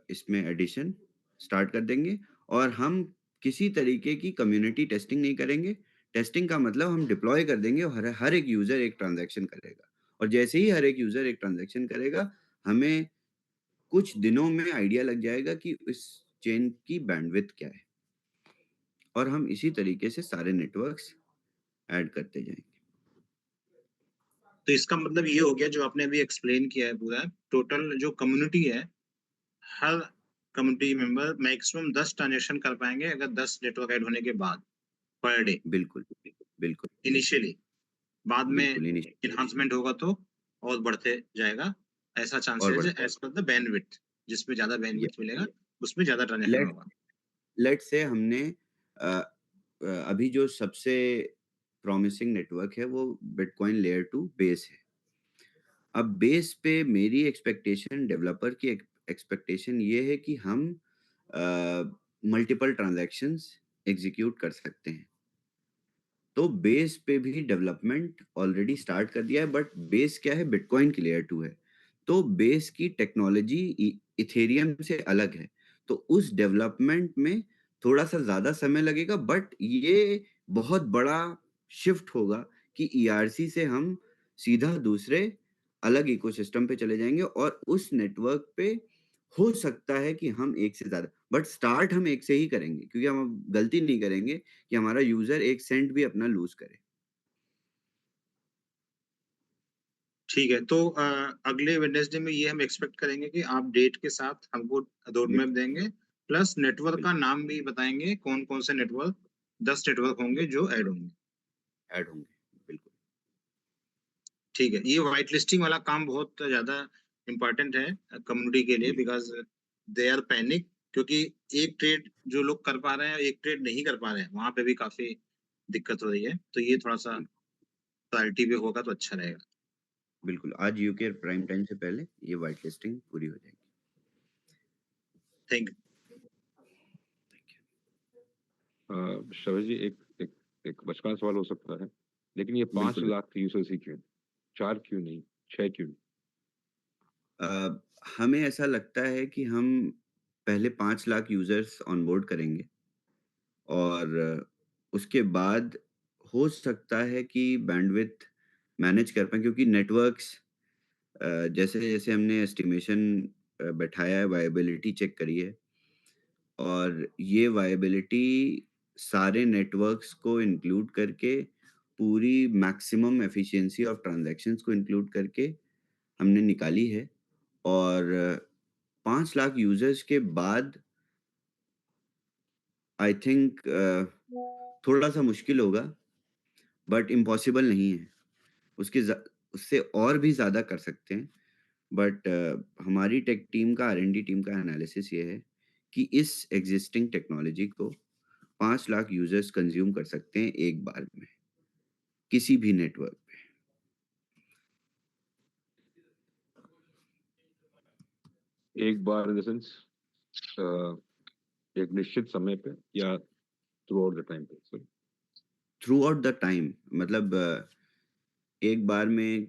इसमें एडिशन स्टार्ट कर देंगे, और हम किसी तरीके की कम्युनिटी टेस्टिंग नहीं करेंगे। टेस्टिंग का मतलब हम डिप्लॉय कर देंगे और हर हर एक यूज़र एक ट्रांज़ैक्शन करेगा, और जैसे ही हर एक यूज़र एक ट्रांज़ैक्शन करेगा, हमें कुछ दिनों में आइडिया लग जाएगा कि इस चेन की बैंडविड्थ क्या है, और हम इसी तरीके से सारे नेटवर्क्स ऐड करते जाएँगे। तो इसका मतलब ये हो गया, जो आपने अभी एक्सप्लेन किया है पूरा, टोटल जो कम्युनिटी है, हर कम्युनिटी मेंबर मैक्सिमम 10 ट्रांज़ैक्शन कर पाएँगे अगर 10 नेटवर्क ऐड होने के बाद, पर डे बिल्कुल, बिल्कुल, इनिशियली। बाद में बिल्कुल इनिशियल एनहांसमेंट होगा तो और बढ़ते जाएगा। ऐसा और चांसेस है बढ़ता एज़ पर द बैंडविड्थ, जिसमें ज़्यादा है। बैंडविड्थ मिलेगा, उसमें ज़्यादा ट्रांज़ैक्शन लेट होगा। लेट्स से हमने अभी जो सबसे प्रॉमिसिंग नेटवर्क है वो बिटकॉइन लेयर 2 बेस है। अब बेस पे मेरी एक्सपेक्टेशन, डेवलपर की एक्सपेक्टेशन ये है कि हम मल्टीपल ट्रांजैक्शंस एग्जीक्यूट कर सकते हैं। तो बेस पे भी डेवलपमेंट ऑलरेडी स्टार्ट कर दिया है, बट बेस क्या है? बिटकॉइन की लेयर 2 है। तो बेस की टेक्नोलॉजी इथेरियम से अलग है। तो उस डेवलपमेंट में थोड़ा-सा ज़्यादा समय लगेगा, बट ये बहुत बड़ा शिफ्ट होगा कि ईआरसी से हम सीधा दूसरे अलग इकोसिस्टम पे चले जाएँगे, और उस नेटवर्क पे हो सकता है कि हम एक से ज़्यादा, बट स्टार्ट हम एक से ही करेंगे, क्योंकि हम अब गलती नहीं करेंगे कि हमारा यूज़र 1 सेंट भी अपना लूज़ करे। ठीक है, तो अगले वेडनेसडे में ये हम एक्सपेक्ट करेंगे कि आप डेट के साथ हमको रोड मैप बिल्कुल, देंगे, प्लस नेटवर्क का बिल्कुल, नाम भी बताएँगे, कौन-कौन से नेटवर्क, 10 नेटवर्क होंगे जो ऐड होंगे। ऐड होंगे, बिल्कुल। ठीक है, ये व्हाइट लिस्टिंग वाला काम बहुत ज़्यादा इम्पोर्टेंट है कम्युनिटी के लिए, जी, बिकॉज़ दे आर पैनिक, क्योंकि एक ट्रेड जो लोग कर पा रहे हैं, एक ट्रेड नहीं कर पा रहे हैं, वहाँ पे भी काफ़ी दिक्कत हो रही है। तो ये थोड़ा-सा बिल्कुल। प्रायोरिटी पे होगा तो अच्छा रहेगा। बिल्कुल, आज यूके प्राइम टाइम से पहले ये व्हाइट लिस्टिंग पूरी हो जाएगी। Thank you. श्रवण जी, एक बचकाना सवाल हो सकता है, लेकिन ये 5 बिल्कुल। लाख यूजर्स ही क्यों? 4 क्यों नहीं? 6 क्यों नहीं? हमें ऐसा लगता है कि हम पहले 5 लाख यूज़र्स ऑनबोर्ड करेंगे और उसके बाद हो सकता है कि बैंडविड्थ मैनेज कर पाएँ क्योंकि नेटवर्क्स जैसे-जैसे हमने एस्टिमेशन बैठाया है, वायबिलिटी चेक करी है और ये वायबिलिटी सारे नेटवर्क्स को इंक्लूड करके पूरी मैक्सिमम एफिशिएंसी ऑफ ट्रांज़ैक्शंस को इंक्लूड करके हमने निकाली है और 5 लाख यूज़र्स के बाद आई थिंक थोड़ा-सा मुश्किल होगा, बट इम्पॉसिबल नहीं है। उसके ज़ उससे और भी ज़्यादा कर सकते हैं, बट हमारी टेक टीम का आर&डी टीम का एनालिसिस ये है कि इस एक्जिस्टिंग टेक्नोलॉजी को 5 लाख यूज़र्स कंज़्यूम कर सकते हैं एक बार में, किसी भी नेटवर्क पे। एक बार इन द सेंस एक निश्चित समय पे या थ्रू आउट द टाइम पे? Sir, through out the time मतलब एक बार में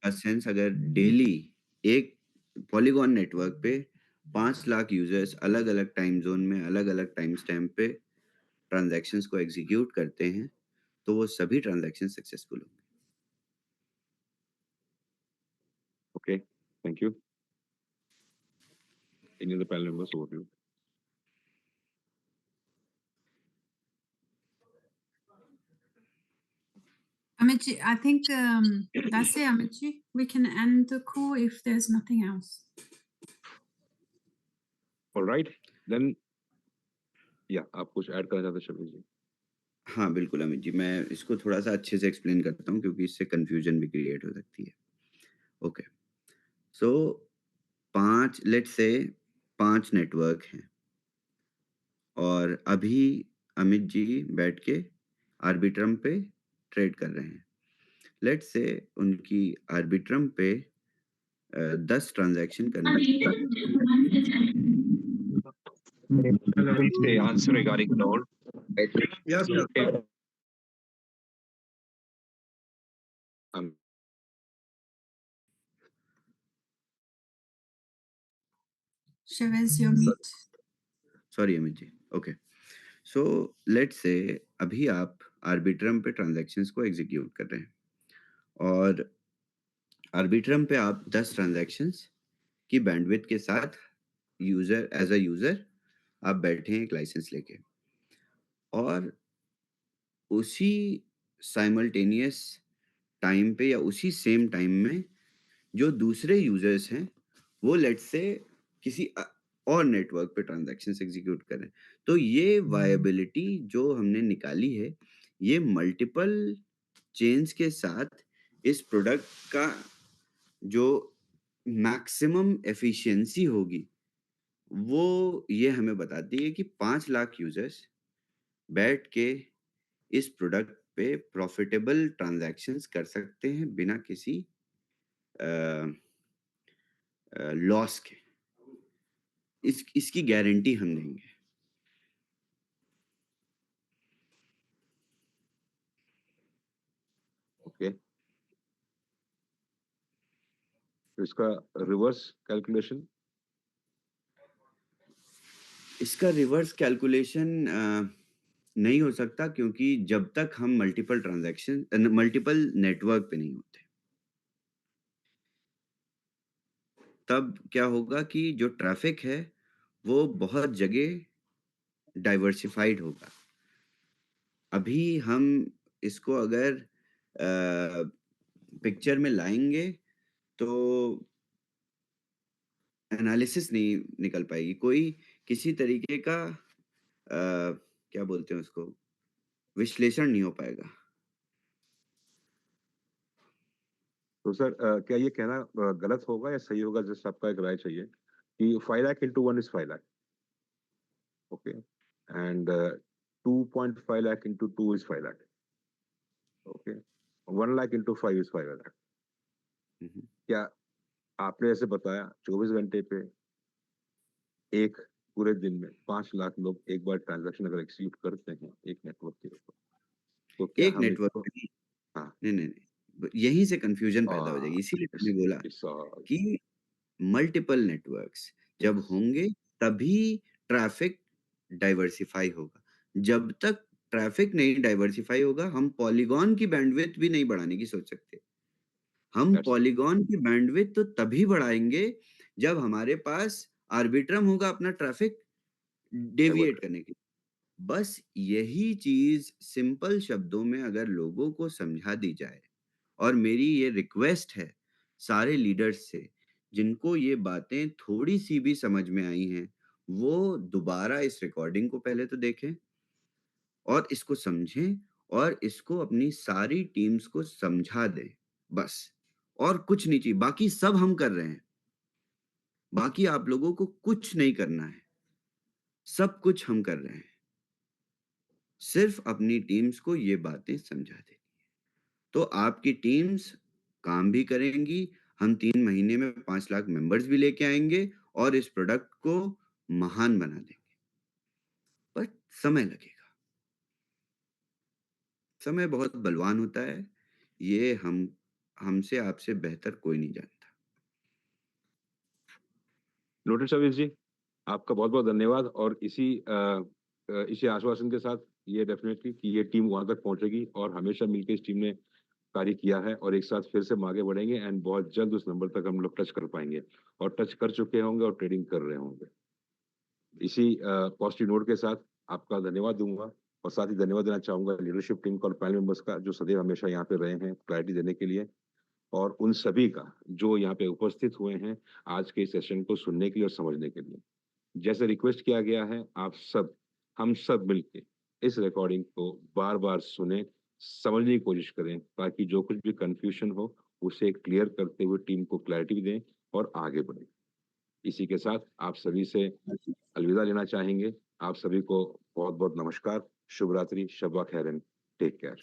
सेंस अगर डेली एक पॉलीगॉन नेटवर्क पे 5 लाख यूज़र्स अलग-अलग टाइम ज़ोन में, अलग-अलग टाइम स्टैम्प पे ट्रांज़ैक्शंस को एग्ज़ीक्यूट करते हैं, तो वो सभी ट्रांज़ैक्शन सक्सेसफुल होंगे। Okay, thank you. Any other panel members, over to you. Amit ji, I think that's it, Amit ji. We can end the call if there's nothing else. Alright, then या आप कुछ add करना चाहते हैं शबीर जी? हाँ, बिल्कुल अमित जी, मैं इसको थोड़ा-सा अच्छे से एक्सप्लेन करता हूँ क्योंकि इससे कन्फ्यूज़न भी क्रिएट हो सकती है। Okay, so 5 let's say 5 network हैं और अभी अमित जी बैठ के आर्बिट्रम पे ट्रेड कर रहे हैं। लेट्स से उनकी आर्बिट्रम पे 10 ट्रांज़ैक्शन करना Please say answer regarding node. Yes, sir. हम Shavez, you're mute. Sorry Amit ji. Okay, so let's say अभी आप आर्बिट्रम पे ट्रांज़ैक्शंस को एग्ज़ीक्यूट कर रहे हैं और आर्बिट्रम पे आप 10 ट्रांज़ैक्शंस की बैंडविड्थ के साथ एज़ अ यूज़र आप बैठे हैं एक लाइसेंस लेके और उसी साइमल्टेनियस टाइम पे या उसी सेम टाइम में जो दूसरे यूज़र्स हैं, वो लेट्स से किसी और नेटवर्क पे ट्रांज़ैक्शंस एग्ज़ीक्यूट कर रहे हैं। तो ये वायबिलिटी जो हमने निकाली है, ये मल्टीपल चेन्स के साथ इस प्रोडक्ट का जो मैक्सिमम एफिशिएंसी होगी, वो ये हमें बताती है कि 5 लाख यूज़र्स बैठ के इस प्रोडक्ट पे प्रॉफ़िटेबल ट्रांज़ैक्शंस कर सकते हैं बिना किसी अ लॉस के। इसकी गारंटी हम देंगे। ओके, तो इसका रिवर्स कैलकुलेशन? इसका रिवर्स कैलकुलेशन नहीं हो सकता क्योंकि जब तक हम मल्टीपल नेटवर्क पे नहीं होते। तब क्या होगा कि जो ट्रैफ़िक है, वो बहुत जगह डाइवर्सिफ़ाइड होगा। अभी हम इसको अगर पिक्चर में लाएँगे तो एनालिसिस नहीं निकल पाएगी। कोई किसी तरीके का क्या बोलते हैं उसको, विश्लेषण नहीं हो पाएगा। तो सर क्या ये कहना गलत होगा या सही होगा, जैसे आपका एक राय चाहिए कि 5 lakh into 1 is 5 lakh, okay, and 2.5 lakh into 2 is 5 lakh, okay, 1 lakh into 5 is 5 lakh, हुँ, हुँ। क्या आपने जैसे बताया 24 घंटे पे एक पूरे दिन में 5 लाख लोग एक बार ट्रांज़ैक्शन अगर एक्जीक्यूट करते हैं एक नेटवर्क के ऊपर, तो क्या एक हम नेटवर्क इसको पे नहीं, हाँ, नहीं, नहीं, नहीं। ब यहीं से कन्फ्यूज़न पैदा हो हाँ, जाएगी, इसीलिए इट्स मैंने बोला इट्स ऑल कि मल्टीपल नेटवर्क्स जब यस, होंगे तभी ट्रैफ़िक डाइवर्सिफ़ाई होगा। जब तक ट्रैफ़िक नहीं डाइवर्सिफ़ाई होगा, हम पॉलीगॉन की बैंडविड्थ भी नहीं बढ़ाने की सोच सकते। हम दैट्स ट्रू, पॉलीगॉन की बैंडविड्थ तो तभी बढ़ाएँगे जब हमारे पास आर्बिट्रम होगा अपना ट्रैफ़िक डाइवर्ट डेविएट करने के लिए। बस यही चीज़ सिंपल शब्दों में अगर लोगों को समझा दी जाए और मेरी ये रिक्वेस्ट है सारे लीडर्स से, जिनको ये बातें थोड़ी-सी भी समझ में आई हैं, वो दोबारा इस रिकॉर्डिंग को पहले तो देखें और इसको समझें और इसको अपनी सारी टीम्स को समझा दें, बस। और कुछ नहीं चाहिए, बाकी सब हम कर रहे हैं। बाकी आप लोगों को कुछ नहीं करना है, सब कुछ हम कर रहे हैं। सिर्फ़ अपनी टीम्स को ये बातें समझा दें। तो आपकी टीम्स काम भी करेंगी, हम 3 महीने में 5 लाख मेंबर्स भी लेके आएँगे और इस प्रोडक्ट को महान बना देंगे। बट समय लगेगा। समय बहुत बलवान होता है, ये हमसे आपसे बेहतर कोई नहीं जानता। नोटेड शबीर जी, आपका बहुत-बहुत धन्यवाद और इसी आश्वासन के साथ ये डेफ़िनेटली कि ये टीम वहाँ तक पहुँचेगी और हमेशा मिलके इस टीम ने कार्य किया है और एक साथ फिर से हम आगे बढ़ेंगे एंड बहुत जल्द उस नंबर तक हम लोग टच कर पाएँगे और टच कर चुके होंगे और ट्रेडिंग कर रहे होंगे। इसी पॉजिटिव नोट के साथ आपका धन्यवाद दूँगा और साथ ही धन्यवाद देना चाहूँगा लीडरशिप टीम को और पैनल मेंबर्स का जो सदैव हमेशा यहाँ पे रहे हैं क्लैरिटी देने के लिए और उन सभी का जो यहाँ पे उपस्थित हुए हैं आज के इस सेशन को सुनने के लिए और समझने के लिए। जैसे रिक्वेस्ट किया गया है आप सब हम सब मिलके इस रिकॉर्डिंग को बार-बार सुनें, समझने की कोशिश करें ताकि जो कुछ भी कन्फ्यूजन हो उसे क्लियर करते हुए टीम को क्लैरिटी भी दें और आगे बढ़ें। इसी के साथ आप सभी से अलविदा लेना चाहेंगे। आप सभी को बहुत-बहुत नमस्कार, शुभ रात्रि, शब व खैर एंड टेक केयर।